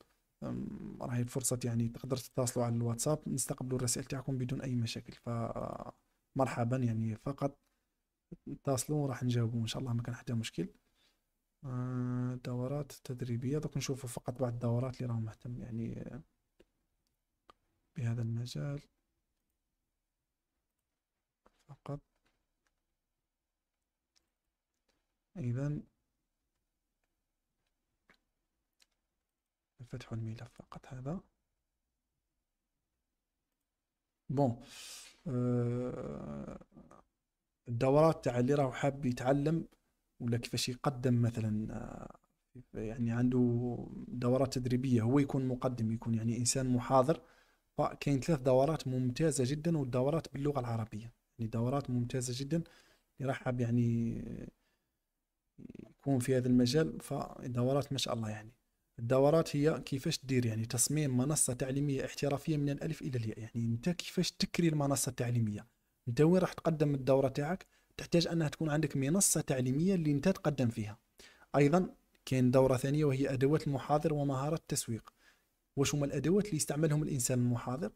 راهي فرصة يعني تقدر تتصلوا على الواتساب، نستقبلوا الرسائل تاعكم بدون أي مشاكل. فمرحبا يعني، فقط اتصلوا راح نجاوبوا إن شاء الله، ما كان حتى مشكل. دورات تدريبية دوك نشوفوا فقط بعض الدورات اللي راهم مهتم يعني بهذا المجال فقط. إذا فتح الملف فقط هذا. بون. الدورات تاع اللي راهو حاب يتعلم ولا كيفاش يقدم مثلا، يعني عنده دورات تدريبية، هو يكون مقدم، يكون يعني إنسان محاضر. فكاين 3 دورات ممتازة جدا، والدورات باللغة العربية، يعني دورات ممتازة جدا اللي راح حاب يعني يكون في هذا المجال. فالدورات ما شاء الله يعني. الدورات هي كيفاش تدير يعني تصميم منصة تعليمية احترافية من الألف إلى الياء. يعني أنت كيفاش تكري المنصة التعليمية، أنت وين راح تقدم الدورة تاعك، تحتاج أنها تكون عندك منصة تعليمية اللي أنت تقدم فيها. أيضا كاين دورة ثانية وهي أدوات المحاضر ومهارات التسويق. واش هما الأدوات اللي يستعملهم الإنسان المحاضر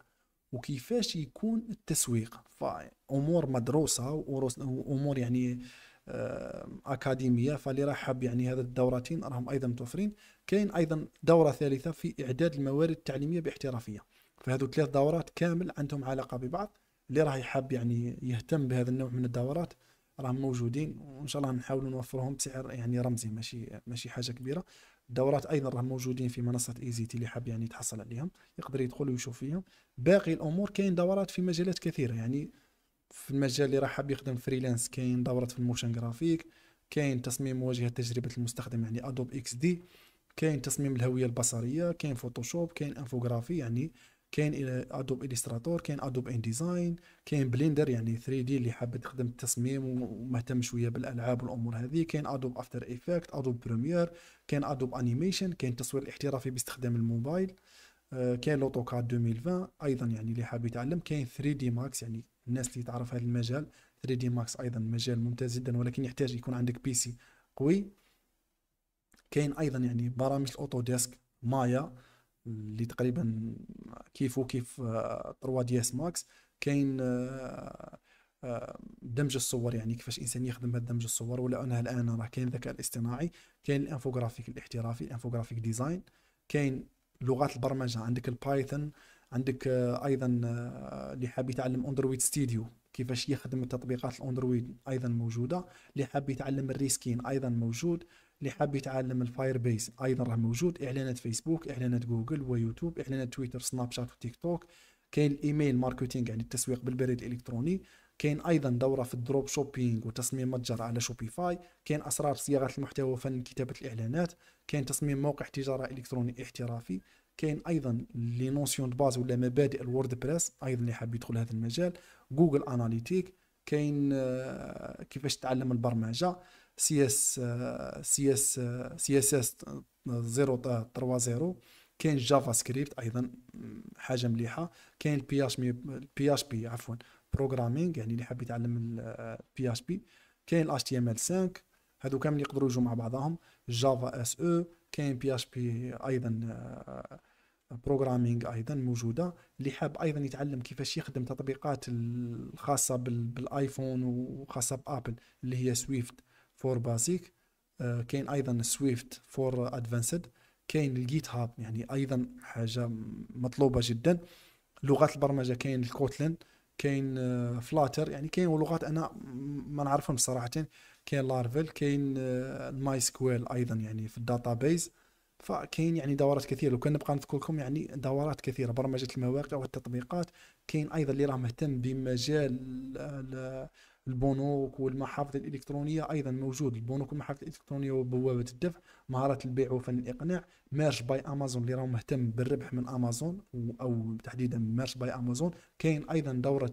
وكيفاش يكون التسويق. فأمور مدروسة وأمور يعني أكاديمية. فاللي راح حاب يعني هذا الدورتين راهم أيضا متوفرين. كاين أيضا دورة ثالثة في إعداد الموارد التعليمية باحترافية. فهذو 3 دورات كامل عندهم علاقة ببعض. اللي راح يحب يعني يهتم بهذا النوع من الدورات راهم موجودين، وإن شاء الله نحاول نوفرهم بسعر يعني رمزي، ماشي حاجة كبيرة. الدورات أيضا راهم موجودين في منصة ايزيتي، اللي حاب يعني يتحصل عليهم يقدر يدخل ويشوف فيهم. باقي الأمور كاين دورات في مجالات كثيرة يعني. في المجال اللي راح حاب يخدم فريلانس كاين دورات في الموشن جرافيك، كاين تصميم واجهة تجربة المستخدم يعني ادوب اكس دي، كاين تصميم الهوية البصرية، كاين فوتوشوب، كاين انفوغرافي يعني، كاين ادوب الستراتور، كاين ادوب ان ديزاين، كاين بلندر يعني 3 دي اللي حاب تخدم التصميم ومهتم شويه بالالعاب والامور هذه، كاين ادوب افتر ايفكت، ادوب بريمير، كاين ادوب انيميشن، كاين التصوير الاحترافي باستخدام الموبايل، كاين لوتوكاد 2020 ايضا يعني اللي حاب يتعلم، كاين 3 دي ماكس يعني الناس اللي تعرف هذا المجال. 3 دي ماكس ايضا مجال ممتاز جدا، ولكن يحتاج يكون عندك بي سي قوي. كاين ايضا يعني برامج الاوتوديسك مايا اللي تقريبا كيفو كيف 3 دي اس ماكس. كاين دمج الصور يعني كيفاش الانسان يخدم بهذا دمج الصور، ولا انها الان راه كاين الذكاء الاصطناعي. كاين الانفوغرافيك الاحترافي، الانفوغرافيك ديزاين. كاين لغات البرمجه عندك البايثون. عندك ايضا اللي حاب يتعلم اندرويد ستوديو كيفاش يخدم التطبيقات الاندرويد ايضا موجوده. اللي حاب يتعلم الريسكين ايضا موجود. اللي حاب يتعلم الفاير بيس ايضا راه موجود. اعلانات فيسبوك، اعلانات جوجل ويوتيوب، اعلانات تويتر، سناب شات وتيك توك. كاين الايميل ماركتينج يعني التسويق بالبريد الالكتروني. كاين ايضا دوره في الدروب شوبينج وتصميم متجر على شوبيفاي. كاين اسرار صياغه المحتوى وفن كتابه الاعلانات. كاين تصميم موقع تجاره الكتروني احترافي. كاين ايضا لي نوسيون دو باز ولا مبادئ الوورد بريس ايضا اللي حاب يدخل هذا المجال. جوجل اناليتيك. كاين كيفاش تتعلم البرمجه، سي اس سي اس سي اس اس 030. كاين جافا سكريبت ايضا حاجه مليحه. كاين البي اش بي عفوا بروغرامينغ يعني اللي حاب يتعلم البي اش بي. كاين الاتش تي ام ال 5. هادو كامل يقدروا يجوا مع بعضهم. جافا اس او، كاين بي اش بي ايضا بروغرامينغ ايضا موجوده. اللي حاب ايضا يتعلم كيفاش يخدم تطبيقات الخاصه بالايفون وخاصه بابل اللي هي سويفت فور باسيك، كاين ايضا سويفت فور ادفانسد. كاين الجيت هاب يعني ايضا حاجه مطلوبه جدا. لغات البرمجه كاين الكوتلين، كاين فلاتر، يعني كاين لغات انا ما نعرفهم صراحه. كاين لارفل، كاين الماي سكويل ايضا يعني في الداتا بيز. فكاين يعني دورات كثيره، لو كان نبقى نذكر لكم يعني دورات كثيره برمجه المواقع والتطبيقات. كاين ايضا اللي راه مهتم بمجال البنوك والمحافظ الالكترونيه ايضا موجود. البنوك والمحافظ الالكترونيه وبوابه الدفع، مهارات البيع وفن الاقناع، ميرش باي امازون اللي راه مهتم بالربح من امازون او تحديدا ميرش باي امازون. كاين ايضا دوره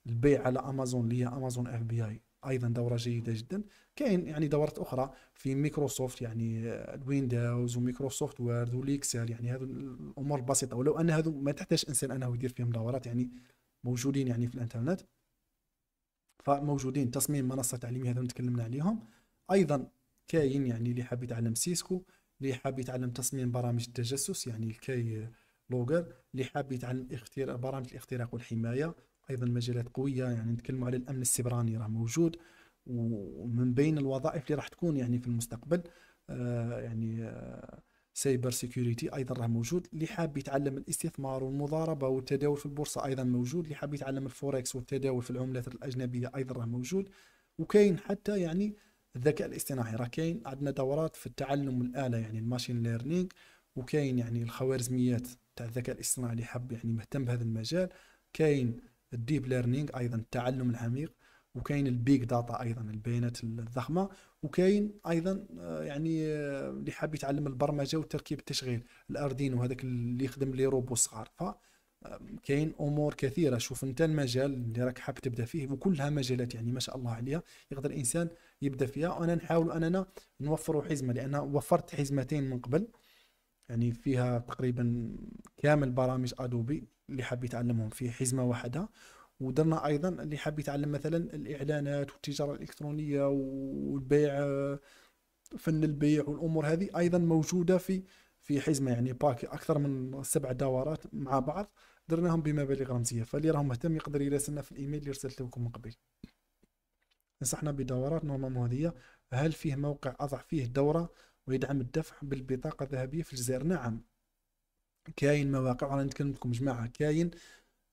البيع على امازون اللي هي امازون اف بي اي، ايضا دوره جيده جدا. كاين يعني دورات اخرى في مايكروسوفت يعني الويندوز ومايكروسوفت وورد والاكسل، يعني هذو الامور البسيطه، ولو ان هذو ما تحتاج انسان انه يدير فيهم دورات، يعني موجودين يعني في الانترنت. فموجودين تصميم منصه تعليميه هذو تكلمنا عليهم. ايضا كاين يعني اللي حاب يتعلم سيسكو، اللي حاب يتعلم تصميم برامج التجسس يعني الكي لوجر، اللي حاب يتعلم برامج الاختراق والحمايه. ايضا مجالات قويه، يعني نتكلموا على الامن السيبراني راه موجود، ومن بين الوظائف اللي راح تكون يعني في المستقبل يعني سايبر سيكوريتي ايضا راه موجود. اللي حاب يتعلم الاستثمار والمضاربه والتداول في البورصه ايضا موجود. اللي حاب يتعلم الفوركس والتداول في العملات الاجنبيه ايضا راه موجود. وكاين حتى يعني الذكاء الاصطناعي، راه كاين عندنا دورات في التعلم الآلة يعني الماشين ليرنينغ. وكاين يعني الخوارزميات تاع الذكاء الاصطناعي اللي حاب يعني مهتم بهذا المجال. كاين الديب ليرنينغ ايضا التعلم العميق. وكاين البيج داتا ايضا البيانات الضخمه. وكاين ايضا اللي حاب يتعلم البرمجه وتركيب التشغيل الاردينو، هذاك اللي يخدم لي روبو صغار. ف كاين امور كثيره. شوف انت المجال اللي راك حاب تبدا فيه، وكلها مجالات يعني ما شاء الله عليها يقدر الانسان يبدا فيها. وانا نحاول اننا نوفروا حزمه، لان وفرت حزمتين من قبل يعني فيها تقريبا كامل برامج ادوبي اللي حاب يتعلمهم في حزمه واحده. ودرنا ايضا اللي حاب يتعلم مثلا الاعلانات والتجاره الالكترونيه والبيع، فن البيع والامور هذه ايضا موجوده في حزمه يعني باكي اكثر من 7 دورات مع بعض، درناهم بمبالغ رمزيه. فاللي راهم مهتم يقدر يراسلنا في الايميل اللي رسلت لكم من قبل. نصحنا بدورات نورمالمون هذه. هل فيه موقع اضع فيه دوره ويدعم الدفع بالبطاقه الذهبيه في الجزائر؟ نعم كاين مواقع، وانا نتكلم لكم جماعه. كاين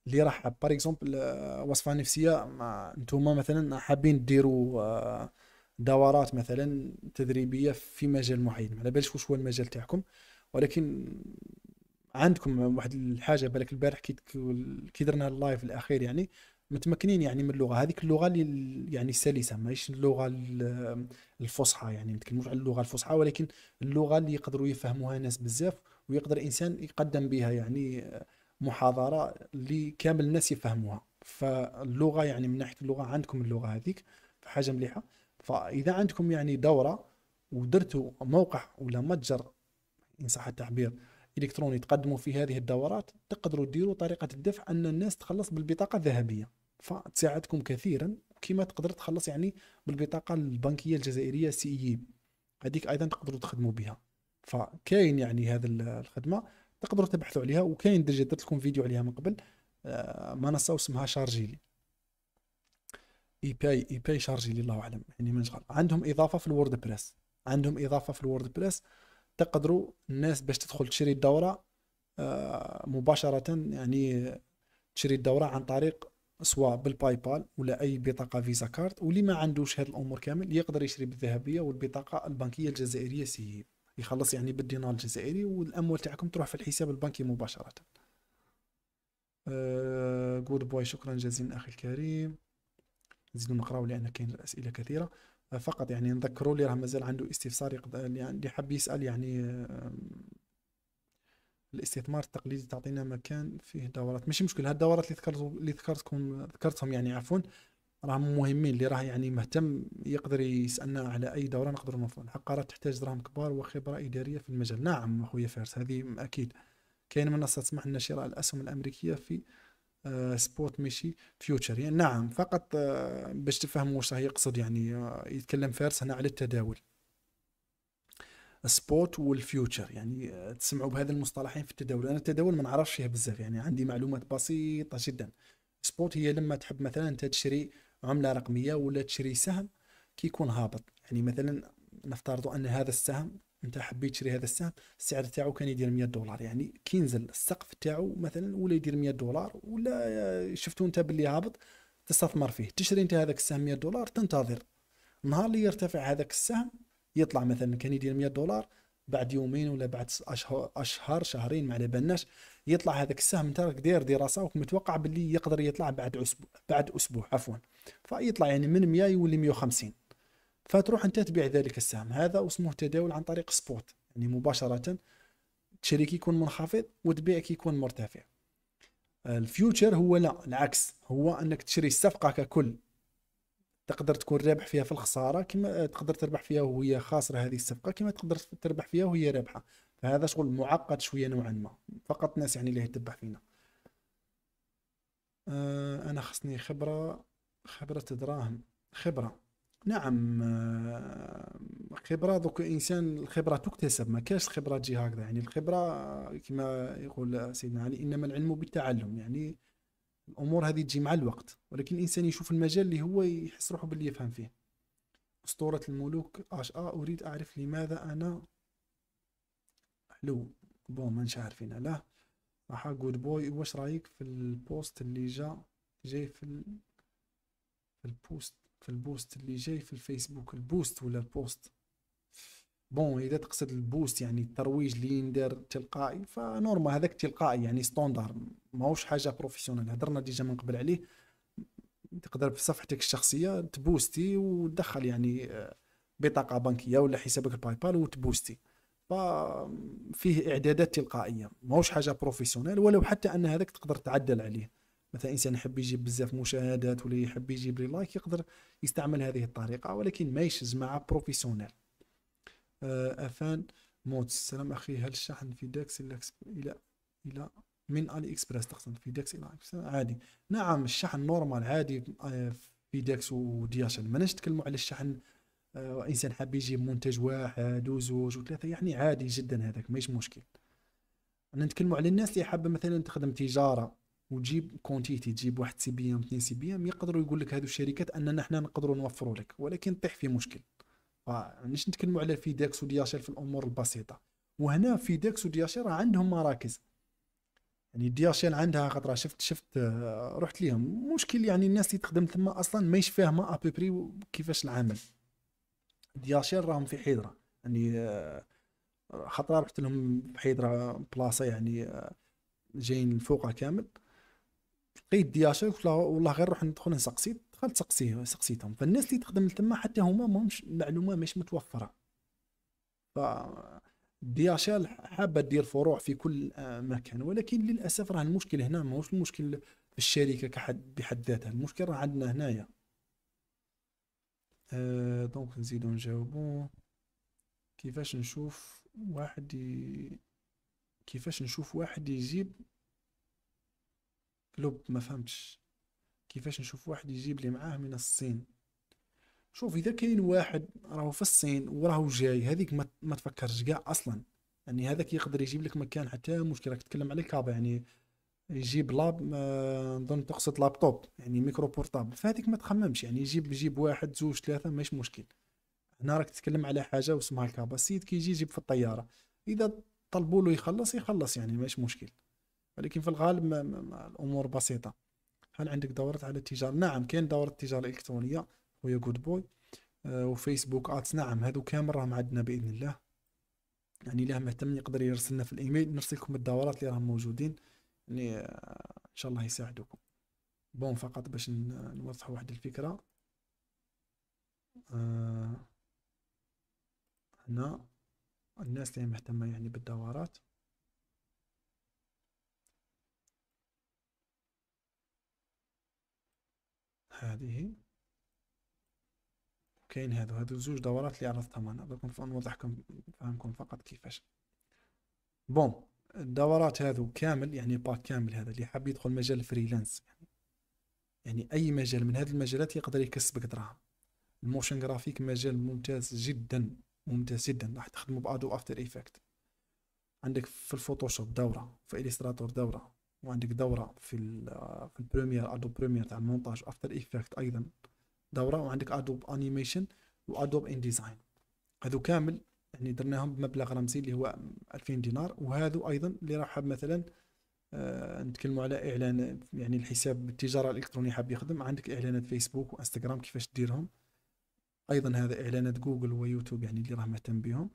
اللي راح بار اكزومبل وصفه نفسيه، انتم مثلا حابين ديروا دورات مثلا تدريبيه في مجال معين، على بالش واش هو المجال تاعكم، ولكن عندكم واحد الحاجه بالك البارح كي درنا اللايف الاخير يعني متمكنين يعني من اللغه هذيك، اللغه اللي يعني السلسه ماهيش اللغه الفصحى، يعني نتكلموش على اللغه الفصحى، ولكن اللغه اللي يقدروا يفهموها ناس بزاف ويقدر انسان يقدم بها يعني محاضره اللي كامل الناس يفهموها. فاللغه يعني من ناحيه اللغه عندكم اللغه هذيك، فحاجه مليحه. فاذا عندكم يعني دوره ودرتوا موقع ولا متجر ان صح التعبير الكتروني تقدموا في هذه الدورات، تقدروا ديروا طريقه الدفع ان الناس تخلص بالبطاقه الذهبيه، فتساعدكم كثيرا. كما تقدر تخلص يعني بالبطاقه البنكيه الجزائريه سي اي، هذيك ايضا تقدروا تخدموا بها. فكاين يعني هذه الخدمه تقدروا تبحثوا عليها. وكاين درجه درت لكم فيديو عليها من قبل، منصه اسمها شارجيلي، اي باي شارجيلي الله اعلم يعني من شغل. عندهم اضافه في الوورد بريس، عندهم اضافه في الوورد بريس تقدروا الناس باش تدخل تشري الدورة مباشرة، يعني تشري الدورة عن طريق سواء بالباي بال ولا أي بطاقة فيزا كارت. واللي ما عندوش هذه الأمور كامل يقدر يشري بالذهبية والبطاقة البنكية الجزائرية سي، يخلص يعني بالدينار الجزائري والأموال تاعكم تروح في الحساب البنكي مباشرة. جود بوي، شكرا جزيلا أخي الكريم. نزيدو نقراو لأن كاين الأسئلة كثيرة. فقط يعني نذكروا اللي راه مازال عنده استفسار يعني اللي حاب يسأل يعني الاستثمار التقليدي تعطينا مكان فيه دورات، ماشي مشكل. هاد الدورات اللي ذكرتهم يعني عفوا راهم مهمين. اللي راه يعني مهتم يقدر يسألنا على أي دورة نقدر نوفر. العقارات تحتاج دراهم كبار وخبرة إدارية في المجال. نعم أخويا فارس هذه أكيد. كاين منصة تسمح لنا شراء الأسهم الأمريكية في سبوت ماشي فيوتشر يعني. نعم فقط باش تفهموا واش راه يقصد يعني يتكلم فارس هنا على التداول. سبوت والفيوتشر. يعني تسمعوا بهذا المصطلحين في التداول. انا التداول ما نعرفش فيها بزاف، يعني عندي معلومات بسيطه جدا. سبوت هي لما تحب مثلا انت تشري عمله رقميه ولا تشري سهم كي يكون هابط. يعني مثلا نفترض ان هذا السهم انت حبيت تشري هذا السهم، السعر تاعو كان يدير 100 دولار، يعني كي ينزل السقف تاعو مثلا ولا يدير 100 دولار، ولا شفتوا انت باللي هابط تستثمر فيه، تشري انت هذاك السهم 100 دولار، تنتظر نهار اللي يرتفع هذاك السهم، يطلع مثلا كان يدير 100 دولار، بعد يومين ولا بعد اشهر شهرين ما على بالناش، يطلع هذاك السهم تاعك داير دراسه ومتوقع باللي يقدر يطلع بعد اسبوع عفوا، فيطلع يعني من 100 يولي 150، فتروح انت تبيع ذلك السهم. هذا اسمه تداول عن طريق سبوت، يعني مباشره تشري كي يكون منخفض وتبيع كي يكون مرتفع. الفيوتشر هو لا، العكس، هو انك تشري الصفقه ككل، تقدر تكون رابح فيها في الخساره، كما تقدر تربح فيها وهي خاسره هذه الصفقه، كما تقدر تربح فيها وهي رابحه. فهذا شغل معقد شويه نوعا ما، فقط ناس يعني اللي يتبع فينا. انا خصني خبره دراهم. خبره، نعم. خبره دوك انسان، الخبره تكتسب، ما كاش الخبره تجي هكذا. يعني الخبره كما يقول سيدنا علي انما العلم بالتعلم، يعني الامور هذه تجي مع الوقت، ولكن الانسان يشوف المجال اللي هو يحس روحه باللي يفهم فيه. أسطورة الملوك أريد أعرف لماذا أنا حلو. بون مانيش عارفين لا. راح جود بوي، واش رايك في البوست اللي جاي في البوست اللي جاي في الفيسبوك، البوست ولا البوست؟ بون اذا تقصد البوست يعني الترويج اللي يندار تلقائي، فنورمال هذاك تلقائي يعني ستوندار، ماهوش حاجه بروفيسيونيل، هضرنا ديجا من قبل عليه. تقدر في صفحتك الشخصيه تبوستي وتدخل يعني بطاقه بنكيه ولا حسابك الباي بال وتبوستي، ففيه اعدادات تلقائيه، ماهوش حاجه بروفيسيونيل. ولو حتى ان هذاك تقدر تعدل عليه، مثلا انسان يحب يجيب بزاف مشاهدات ولا يحب يجيب لي لايك، يقدر يستعمل هذه الطريقه، ولكن ماهيش جماعه بروفيسيونيل. افان موت، السلام اخي، هل الشحن في داكس الى من علي اكسبريس تقصد في داكس الى عادي؟ نعم الشحن نورمال عادي في داكس ودياشن. ما نتكلموا على الشحن انسان حاب يجيب منتج واحد وزوج وثلاثه، يعني عادي جدا، هذاك ماهيش مشكل. انا نتكلموا على الناس اللي حابه مثلا تخدم تجاره وتجيب كونتيتي، تجيب واحد سي بي ام 2 سي بي ام، يقدروا يقول لك هذو الشركات اننا احنا نقدروا نوفروا لك، ولكن طيح في مشكل. فنش نتكلموا على فيداكس ودياشير في الامور البسيطه. وهنا فيداكس ودياشير عندهم مراكز، يعني دياشيل عندها خطره، شفت رحت ليهم مشكل، يعني الناس اللي تخدم ثم اصلا ماهيش فاهمه ابيبري كيفاش العمل. دياشيل راهم في حيدره، يعني خطره رحت لهم في حيدره بلاصه يعني جايين فوقها كامل، لقيت دياشيل قلت له والله غير نروح ندخل نسقسي، دخلت سقسيتهم. فالناس اللي تخدم تما حتى هما ماهمش معلومه مش متوفره. ف دياشيل حابه تدير فروع في كل مكان، ولكن للاسف راه المشكل هنا ماهوش المشكل في الشركه بحد ذاتها، المشكل راه عندنا هنايا. دونك نزيدو نجاوبو. كيفاش نشوف واحد كيفاش نشوف واحد يجيب كلوب؟ ما فهمتش. كيفاش نشوف واحد يجيب لي معاه من الصين؟ شوف اذا كاين واحد راهو في الصين وراهو جاي، هذيك ما تفكرش كاع اصلا، يعني هذاك يقدر يجيب لك مكان حتى مشكله. راك تتكلم على كابا، يعني يجيب لاب نظن تقصد لابتوب يعني ميكرو بورتابل، فهذيك ما تخممش، يعني يجيب واحد زوج ثلاثه ماشي مشكل. هنا راك تتكلم على حاجه واسمها الكابا، السيد كي يجي يجيب في الطياره، اذا طلبوا له يخلص يعني ماشي مشكل، ولكن في الغالب الامور بسيطه. هل عندك دورات على التجاره؟ نعم كاين دورة التجاره الالكترونيه ويا جود بوي. وفيسبوك ادز، نعم هذو كامل راهم عندنا باذن الله، يعني اللي مهتم يقدر يرسلنا في الايميل نرسل لكم الدورات اللي راهم موجودين، يعني ان شاء الله يساعدكم. بون فقط باش نوضح واحد الفكره. آه، هنا الناس اللي مهتمه يعني بالدورات، هذه كاين هذو زوج دورات اللي عرضتهم انا، بكون نوضحكم نفهمكم فقط كيفاش. بون الدورات هذو كامل يعني باك كامل، هذا اللي حاب يدخل مجال فريلانس، يعني اي مجال من هذه المجالات يقدر يكسبك دراهم. الموشن جرافيك مجال ممتاز جدا ممتاز جدا. راح تخدموا بادو افتر ايفكت، عندك في الفوتوشوب دوره، في اليستراتور دوره، وعندك دوره في البريمير، ادوب بريمير تاع المونتاج، افتر ايفكت ايضا دوره، وعندك ادوب انيميشن وادوب ان ديزاين. هذو كامل يعني درناهم بمبلغ رمزي اللي هو 2000 دينار. وهذو ايضا اللي راح حاب مثلا نتكلموا على اعلان، يعني الحساب التجاره الالكترونيه حاب يخدم، عندك اعلانات فيسبوك وانستغرام كيفاش ديرهم، ايضا هذا اعلانات جوجل ويوتيوب يعني اللي راه مهتم بهم،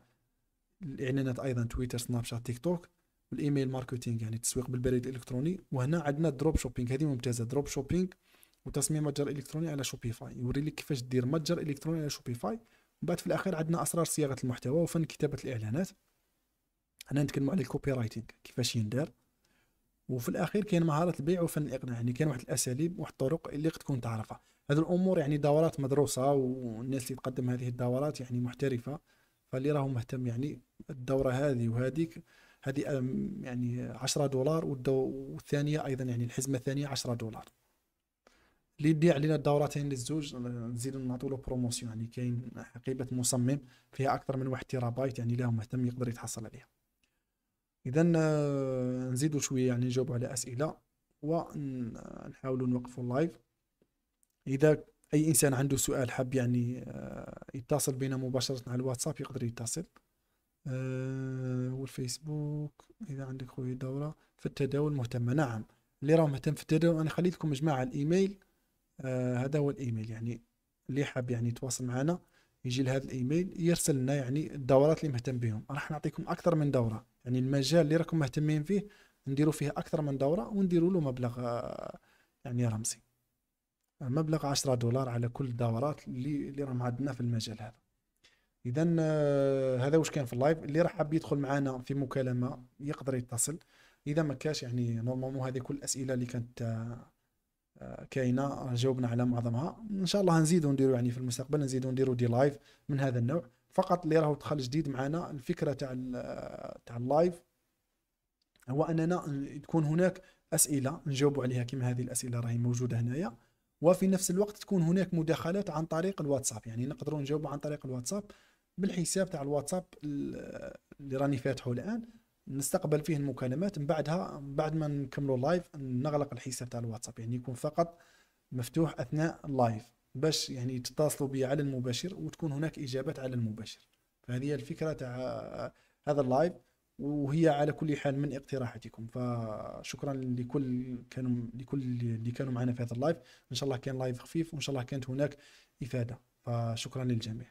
الاعلانات ايضا تويتر سناب شات تيك توك، والايميل ماركتينج يعني التسويق بالبريد الالكتروني. وهنا عندنا دروب شوبينج، هذه ممتازه، دروب شوبينج وتصميم متجر الكتروني على شوبيفاي، يوري لك كيفاش دير متجر الكتروني على شوبيفاي. ومن بعد في الاخير عندنا اسرار صياغه المحتوى وفن كتابه الاعلانات، هنا نتكلموا على الكوبي رايتنج كيفاش يندار. وفي الاخير كاين مهاره البيع وفن الاقناع، يعني كاين واحد الاساليب واحد الطرق اللي تكون تعرفها. هذه الامور يعني دورات مدروسه، والناس اللي تقدم هذه الدورات يعني محترفه، فاللي راهو مهتم يعني الدوره هذه وهذيك، هذه يعني 10 دولار، والثانيه ايضا يعني الحزمه الثانيه 10 دولار. اللي يدي علينا الدورتين للزوج نزيدو نعطوا له بروموسيون، يعني كاين حقيبه مصمم فيها اكثر من 1 تيرا بايت، يعني اللي هو مهتم يقدر يتحصل عليها. اذا نزيدوا شويه يعني نجاوب على اسئله ونحاولوا نوقفوا اللايف. اذا اي انسان عنده سؤال حاب يعني يتصل بنا مباشره على الواتساب يقدر يتصل. والفيسبوك اذا عندك خويا دوره في التداول مهتمه، نعم اللي راه مهتم في التداول انا خليت لكم جماعه الايميل. هذا هو الايميل، يعني اللي حاب يعني يتواصل معنا يجي لهذا الايميل يرسل لنا يعني الدورات اللي مهتم بهم، راح نعطيكم اكثر من دوره، يعني المجال اللي راكم مهتمين فيه نديروا فيه اكثر من دوره، ونديروا له مبلغ يعني رمزي، مبلغ 10 دولار على كل الدورات اللي راهم عندنا في المجال هذا. اذا هذا واش كان في اللايف. اللي راح حاب يدخل معنا في مكالمه يقدر يتصل، اذا ما كاش يعني نورمالمون هذه كل الاسئله اللي كانت كاينه جاوبنا على معظمها. ان شاء الله نزيدوا نديروا يعني في المستقبل نزيدوا نديروا دي لايف من هذا النوع. فقط اللي راهو دخل جديد معنا الفكره تاع اللايف هو اننا تكون هناك اسئله نجاوبوا عليها كما هذه الاسئله راهي موجوده هنايا، وفي نفس الوقت تكون هناك مداخلات عن طريق الواتساب، يعني نقدروا نجاوبوا عن طريق الواتساب بالحساب تاع الواتساب اللي راني فاتحه الان، نستقبل فيه المكالمات. من بعدها بعد ما نكملوا اللايف نغلق الحساب تاع الواتساب، يعني يكون فقط مفتوح اثناء اللايف باش يعني تتصلوا بي على المباشر وتكون هناك اجابات على المباشر. فهذه هي الفكره تاع هذا اللايف، وهي على كل حال من اقتراحاتكم. فشكرا لكل اللي كانوا معنا في هذا اللايف. ان شاء الله كان لايف خفيف، وان شاء الله كانت هناك افاده، فشكرا للجميع.